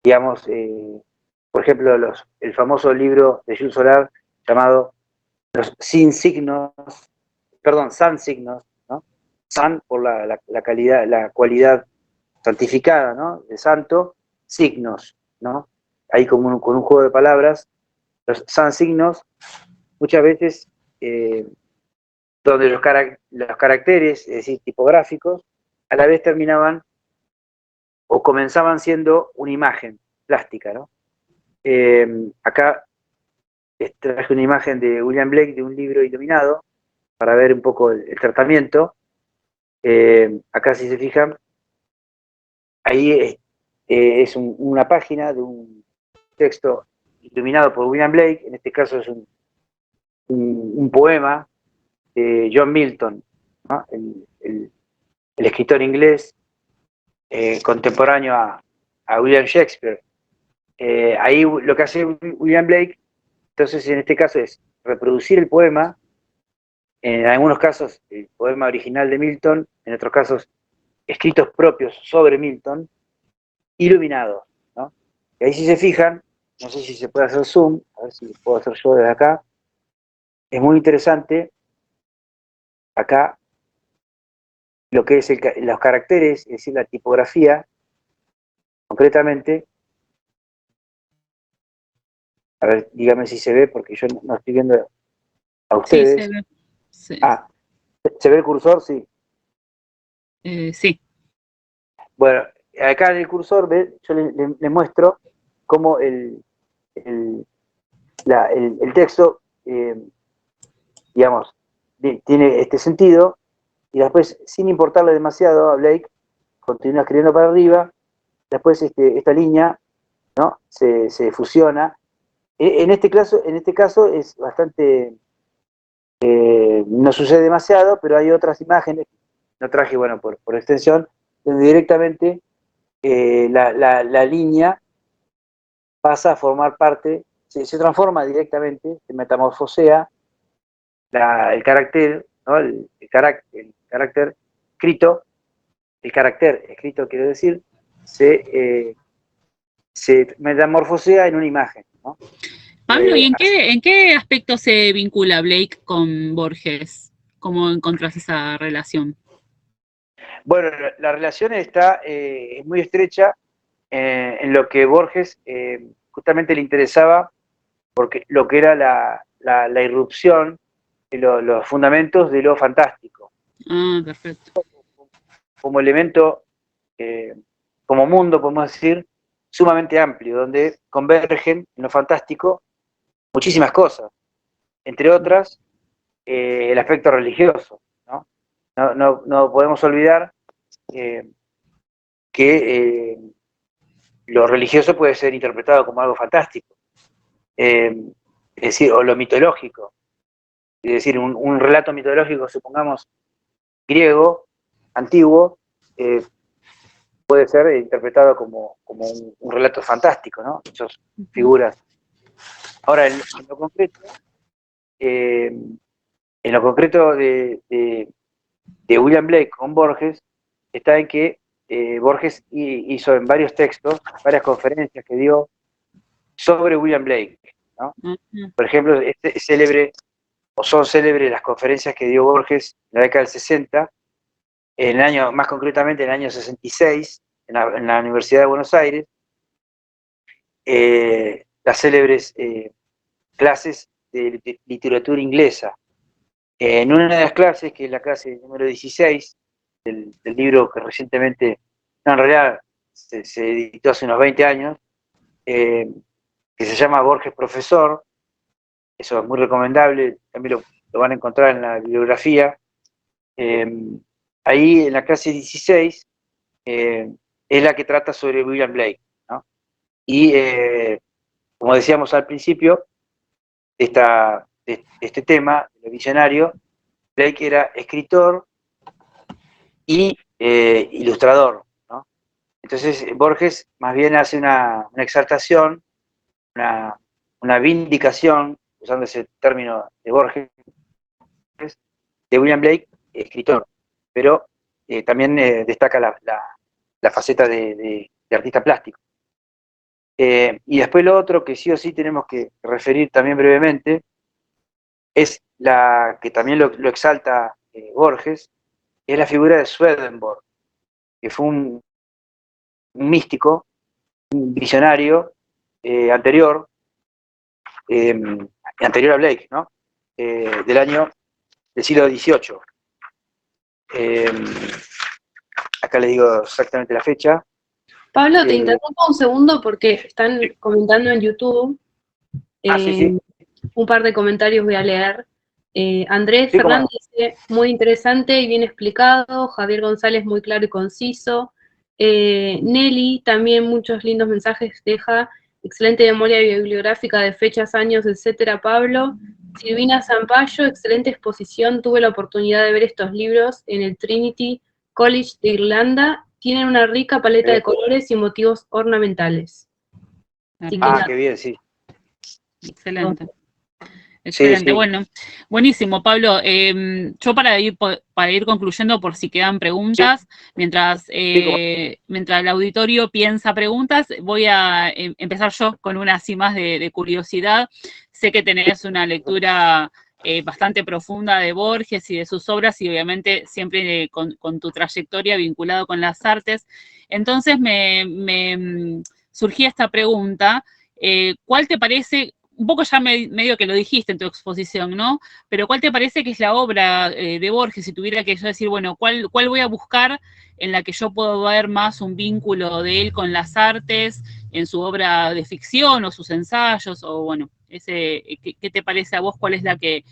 digamos, por ejemplo, el famoso libro de Jules Solar llamado Los Sin Signos, perdón, San Signos, ¿no? San por la calidad, la cualidad santificada, ¿no?, de santo, signos, ¿no? Ahí con un juego de palabras, los San Signos, muchas veces donde los caracteres, es decir, tipográficos, a la vez terminaban o comenzaban siendo una imagen plástica, ¿no? Acá traje una imagen de William Blake de un libro iluminado para ver un poco el tratamiento. Acá, si se fijan, ahí es una página de un texto iluminado por William Blake. En este caso es un poema de John Milton, ¿no?, el escritor inglés contemporáneo a William Shakespeare. Ahí lo que hace William Blake, entonces, en este caso, es reproducir el poema, en algunos casos el poema original de Milton, en otros casos escritos propios sobre Milton, iluminados, ¿no? Y ahí, si se fijan, no sé si se puede hacer zoom, a ver si lo puedo hacer yo desde acá, es muy interesante acá lo que es los caracteres, es decir, la tipografía, concretamente. A ver, dígame si se ve, porque yo no estoy viendo a ustedes. Sí, se ve. Sí. Ah, ¿se ve el cursor? Sí. Sí. Bueno, acá en el cursor, yo le muestro cómo el texto, digamos, tiene este sentido, y después, sin importarle demasiado a Blake, continúa escribiendo para arriba. Después esta línea, ¿no?, se fusiona. En este caso es bastante, no sucede demasiado, pero hay otras imágenes, no traje, bueno, por extensión, donde directamente la línea pasa a formar parte, se transforma directamente, se metamorfosea el carácter, ¿no?, el carácter escrito, quiero decir, se metamorfosea en una imagen, ¿no? Pablo, ¿y en qué aspecto se vincula Blake con Borges? ¿Cómo encontrás esa relación? Bueno, la relación está muy estrecha en lo que Borges justamente le interesaba, porque lo que era la irrupción de los fundamentos de lo fantástico. Ah, perfecto. Como elemento, como mundo, podemos decir, sumamente amplio, donde convergen en lo fantástico muchísimas cosas, entre otras el aspecto religioso, ¿no? No podemos olvidar que lo religioso puede ser interpretado como algo fantástico, es decir, o lo mitológico, es decir, un relato mitológico, supongamos, griego, antiguo, puede ser interpretado como un relato fantástico, ¿no? Esas figuras. Ahora, en lo concreto de William Blake con Borges, está en que Borges hizo en varios textos, varias conferencias que dio sobre William Blake, ¿no? Por ejemplo, es célebre, o son célebres las conferencias que dio Borges en la década del 60, en el año, más concretamente en el año 66, en la Universidad de Buenos Aires, las célebres clases de literatura inglesa. En una de las clases, que es la clase número 16, del libro que recientemente, no, en realidad se editó hace unos 20 años, que se llama Borges Profesor. Eso es muy recomendable, también lo van a encontrar en la bibliografía. Ahí en la clase 16 es la que trata sobre William Blake, ¿no? Y como decíamos al principio, de este tema, el visionario, Blake era escritor y ilustrador, ¿no? Entonces Borges más bien hace una exaltación, una vindicación, usando ese término de Borges, de William Blake, escritor, pero también destaca la faceta de artista plástico. Y después lo otro que sí o sí tenemos que referir también brevemente es la que también lo exalta Borges, es la figura de Swedenborg, que fue un místico, un visionario anterior a Blake, ¿no? Del siglo XVIII. Acá le digo exactamente la fecha. Pablo, te interrumpo un segundo porque están comentando en YouTube. Sí. Un par de comentarios voy a leer. Andrés Fernández dice, muy interesante y bien explicado. Javier González, muy claro y conciso. Nelly, también muchos lindos mensajes deja. Excelente memoria bibliográfica de fechas, años, etcétera, Pablo. Silvina Zampayo, excelente exposición. Tuve la oportunidad de ver estos libros en el Trinity College de Irlanda. Tienen una rica paleta de colores y motivos ornamentales. Qué bien, sí. Excelente. Excelente, sí. Bueno, buenísimo, Pablo. Yo para ir concluyendo, por si quedan preguntas, mientras el auditorio piensa preguntas, voy a empezar yo con una así más de curiosidad. Sé que tenés una lectura bastante profunda de Borges y de sus obras, y obviamente siempre con tu trayectoria vinculado con las artes. Entonces me surgía esta pregunta, ¿cuál te parece? Un poco ya medio que lo dijiste en tu exposición, ¿no? Pero ¿cuál te parece que es la obra de Borges? Si tuviera que yo decir, bueno, ¿cuál voy a buscar en la que yo puedo ver más un vínculo de él con las artes, en su obra de ficción o sus ensayos? O bueno, ¿qué te parece a vos? ¿Cuál es la que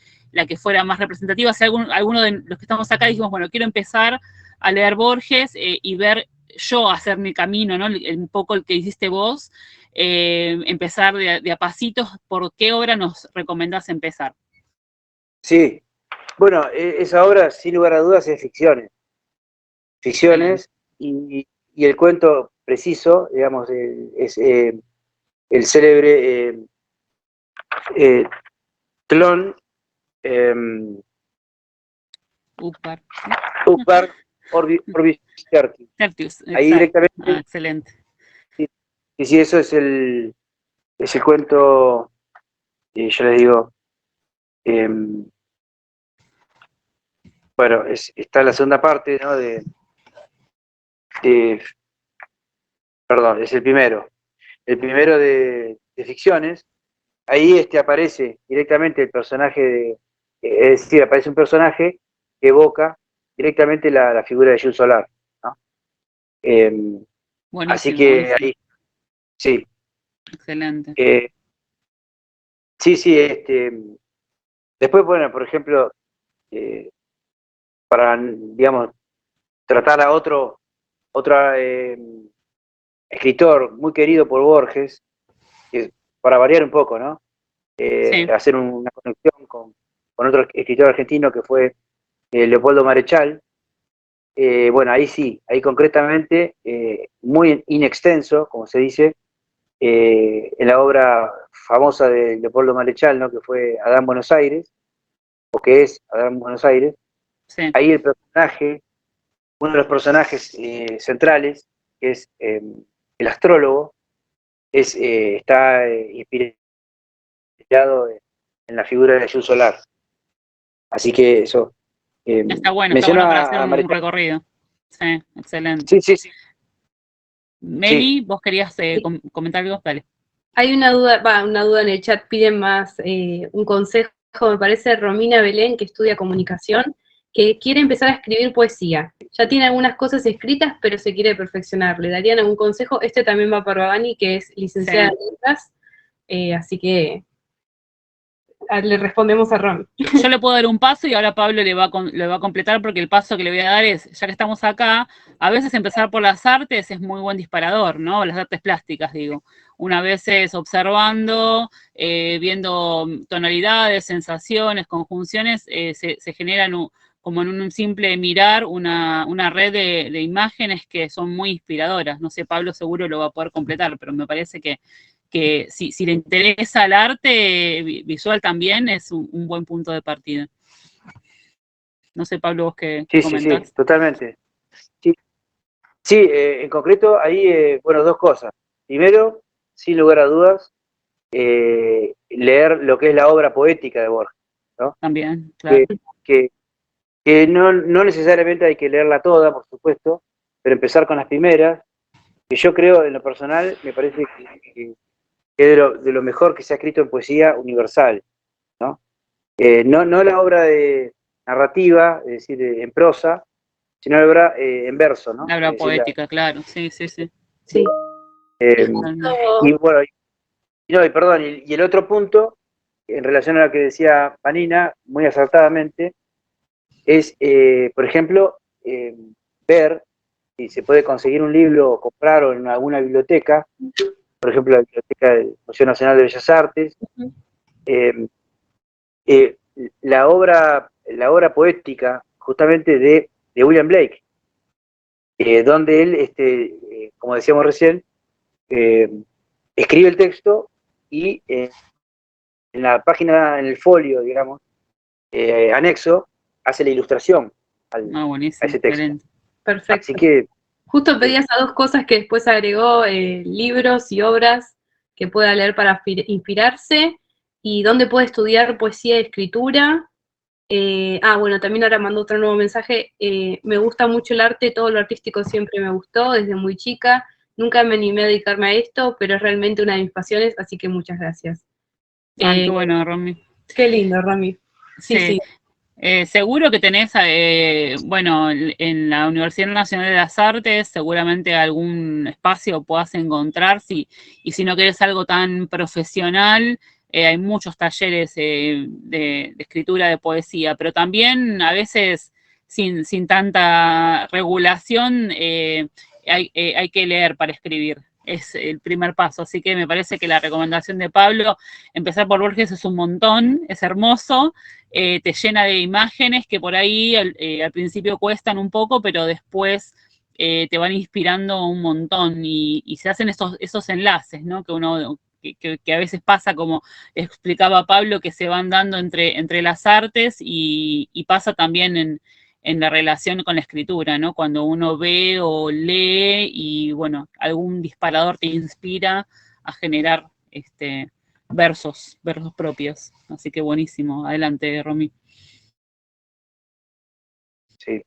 fuera más representativa? Si alguno de los que estamos acá dijimos, bueno, quiero empezar a leer Borges y ver yo hacer mi camino, ¿no? Un poco el que hiciste vos, empezar de a pasitos. ¿Por qué obra nos recomendás empezar? Sí, bueno, esa obra sin lugar a dudas es ficciones. Ficciones y el cuento preciso, digamos, es el célebre Tlön Upar Orbis Tertius. Ahí directamente. Excelente. Sí, eso es el cuento, yo les digo, bueno, está la segunda parte, ¿no? Perdón, es el primero. El primero de ficciones. Ahí aparece directamente el personaje, es decir, aparece un personaje que evoca directamente la figura de Jules Solar, ¿no? Así que ahí, sí. Excelente. Sí, después, bueno, por ejemplo, para, digamos, tratar a otro escritor muy querido por Borges, para variar un poco, ¿no? Hacer una conexión con otro escritor argentino que fue Leopoldo Marechal, bueno, ahí sí, ahí concretamente, muy in extenso, como se dice, en la obra famosa de Leopoldo Marechal, ¿no? Que fue Adán Buenos Aires, o que es Adán Buenos Aires, Sí. ahí el personaje, uno de los personajes centrales, que es el astrólogo, está inspirado en la figura de Jesús Solar. Así que eso. Está bueno Menciona para hacer a un Marechal. recorrido. Sí, excelente. Sí, sí, sí. Meli, ¿vos querías Sí. comentar algo? Dale. Hay una duda en el chat, piden más un consejo, me parece, Romina Belén, que estudia comunicación, que quiere empezar a escribir poesía. Ya tiene algunas cosas escritas, pero se quiere perfeccionar. ¿Le darían algún consejo? Este también va para Vani, que es licenciada en letras, así que le respondemos a Romy. Yo le puedo dar un paso y ahora Pablo le va a completar, porque el paso que le voy a dar es, ya que estamos acá, a veces empezar por las artes es muy buen disparador, ¿no? Las artes plásticas, digo. Una vez es observando, viendo tonalidades, sensaciones, conjunciones, se generan como en un simple mirar una red de imágenes que son muy inspiradoras. No sé, Pablo seguro lo va a poder completar, pero me parece que si le interesa el arte visual también es un buen punto de partida. No sé, Pablo, vos qué comentás. Sí, totalmente. Sí, sí, en concreto, ahí, bueno, dos cosas. Primero, sin lugar a dudas, leer lo que es la obra poética de Borges, ¿no? También, claro. Que no necesariamente hay que leerla toda, por supuesto, pero empezar con las primeras, que yo creo, en lo personal, me parece que es de lo mejor que se ha escrito en poesía universal, ¿no? No la obra de narrativa, es decir, en prosa, sino la obra en verso, ¿no? La obra Es decir, poética, claro, sí. Sí. y bueno, y el otro punto, en relación a lo que decía Vanina, muy acertadamente, es, por ejemplo, ver si se puede conseguir un libro o comprarlo en alguna biblioteca, por ejemplo, la Biblioteca del Museo Nacional de Bellas Artes, eh, eh, la obra poética justamente de William Blake, donde él, como decíamos recién, escribe el texto y en la página, en el folio, digamos, anexo, hace la ilustración a buenísimo, ese texto. excelente. Perfecto. Así que justo pedí esas dos cosas que después agregó, libros y obras que pueda leer para inspirarse, y dónde puede estudiar poesía y escritura. Bueno, también ahora mandó otro nuevo mensaje. Me gusta mucho el arte, todo lo artístico siempre me gustó, desde muy chica. Nunca me animé a dedicarme a esto, pero es realmente una de mis pasiones, así que muchas gracias. Qué bueno, Romy. Qué lindo, Romy. Sí. Seguro que tenés, bueno, en la Universidad Nacional de las Artes seguramente algún espacio puedas encontrar, y si no querés algo tan profesional, hay muchos talleres de escritura de poesía, pero también a veces sin tanta regulación hay que leer para escribir. Es el primer paso, así que me parece que la recomendación de Pablo, empezar por Borges, es un montón, es hermoso. Te llena de imágenes que por ahí al principio cuestan un poco, pero después te van inspirando un montón, y se hacen esos enlaces, ¿no? Que uno que a veces pasa, como explicaba Pablo, que se van dando entre las artes, y pasa también en la relación con la escritura, ¿no? Cuando uno ve o lee y, bueno, algún disparador te inspira a generar versos propios. Así que buenísimo. Adelante, Romy. sí.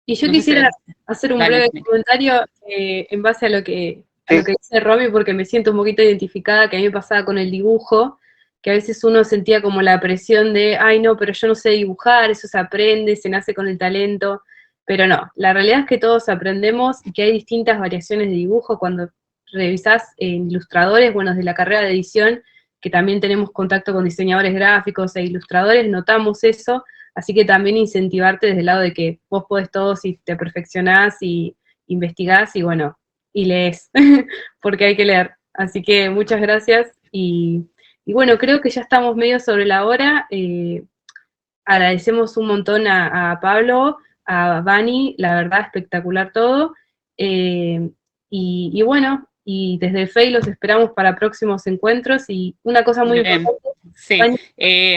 Y yo quisiera hacer un breve comentario en base a lo que dice Romy, porque me siento un poquito identificada, que a mí me pasaba con el dibujo, que a veces uno sentía como la presión de, ay no, pero yo no sé dibujar, eso se aprende, se nace con el talento, pero no, la realidad es que todos aprendemos y que hay distintas variaciones de dibujo. Cuando revisás ilustradores, bueno, de la carrera de edición, que también tenemos contacto con diseñadores gráficos e ilustradores, notamos eso. Así que también incentivarte desde el lado de que vos podés todo si te perfeccionás y investigás y bueno, y lees, porque hay que leer. Así que muchas gracias y bueno, creo que ya estamos medio sobre la hora. Agradecemos un montón a Pablo a Vani, la verdad espectacular todo. Y bueno, y desde el FEI los esperamos para próximos encuentros. Y una cosa muy Bien. importante, Sí,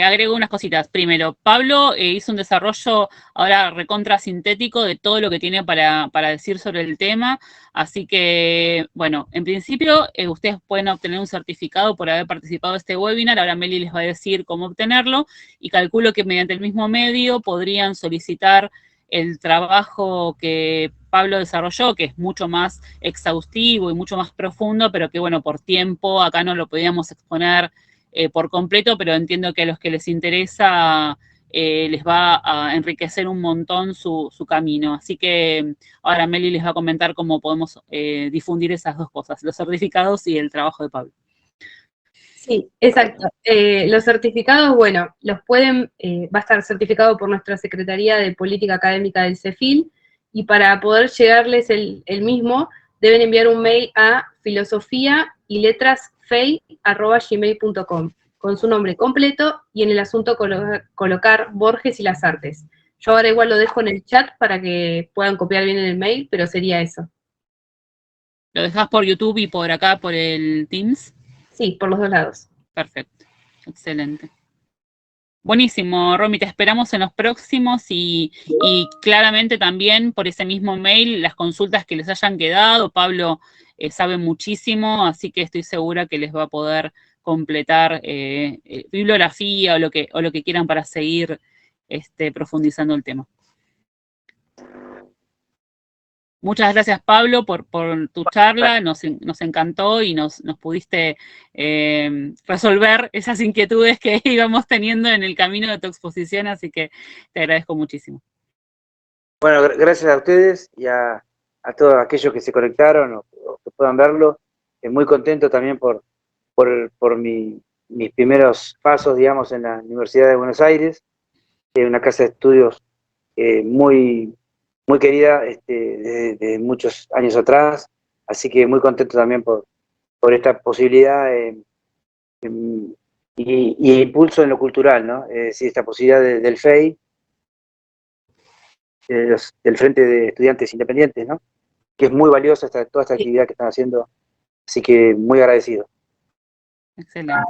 agrego unas cositas. Primero, Pablo hizo un desarrollo ahora recontra sintético de todo lo que tiene para decir sobre el tema, así que, bueno, en principio ustedes pueden obtener un certificado por haber participado de este webinar, ahora Meli les va a decir cómo obtenerlo, y calculo que mediante el mismo medio podrían solicitar el trabajo que Pablo desarrolló, que es mucho más exhaustivo y mucho más profundo, pero que, bueno, por tiempo acá no lo podíamos exponer por completo, pero entiendo que a los que les interesa les va a enriquecer un montón su camino. Así que ahora Meli les va a comentar cómo podemos difundir esas dos cosas, los certificados y el trabajo de Pablo. Sí, exacto. Los certificados, bueno, los pueden, va a estar certificado por nuestra Secretaría de Política Académica del CEFIL, y para poder llegarles el mismo, deben enviar un mail a filosofía-y-letras-fei@gmail.com con su nombre completo y en el asunto colocar Borges y las Artes. Yo ahora igual lo dejo en el chat para que puedan copiar bien en el mail, pero sería eso. ¿Lo dejás por YouTube y por acá, por el Teams? Sí, por los dos lados. Perfecto, excelente. Buenísimo, Romy, te esperamos en los próximos y claramente también por ese mismo mail las consultas que les hayan quedado. Pablo sabe muchísimo, así que estoy segura que les va a poder completar bibliografía o lo que quieran para seguir profundizando el tema. Muchas gracias, Pablo, por tu charla, nos encantó y nos pudiste resolver esas inquietudes que íbamos teniendo en el camino de tu exposición, así que te agradezco muchísimo. Bueno, gracias a ustedes y a todos aquellos que se conectaron o que puedan verlo. Muy contento también por mis primeros pasos, digamos, en la Universidad de Buenos Aires, una casa de estudios muy querida desde muchos años atrás, así que muy contento también por esta posibilidad y impulso en lo cultural, ¿no? Es decir, esta posibilidad del FEI, del Frente de Estudiantes Independientes, ¿no? Que es muy valiosa toda esta actividad que están haciendo, así que muy agradecido. Excelente.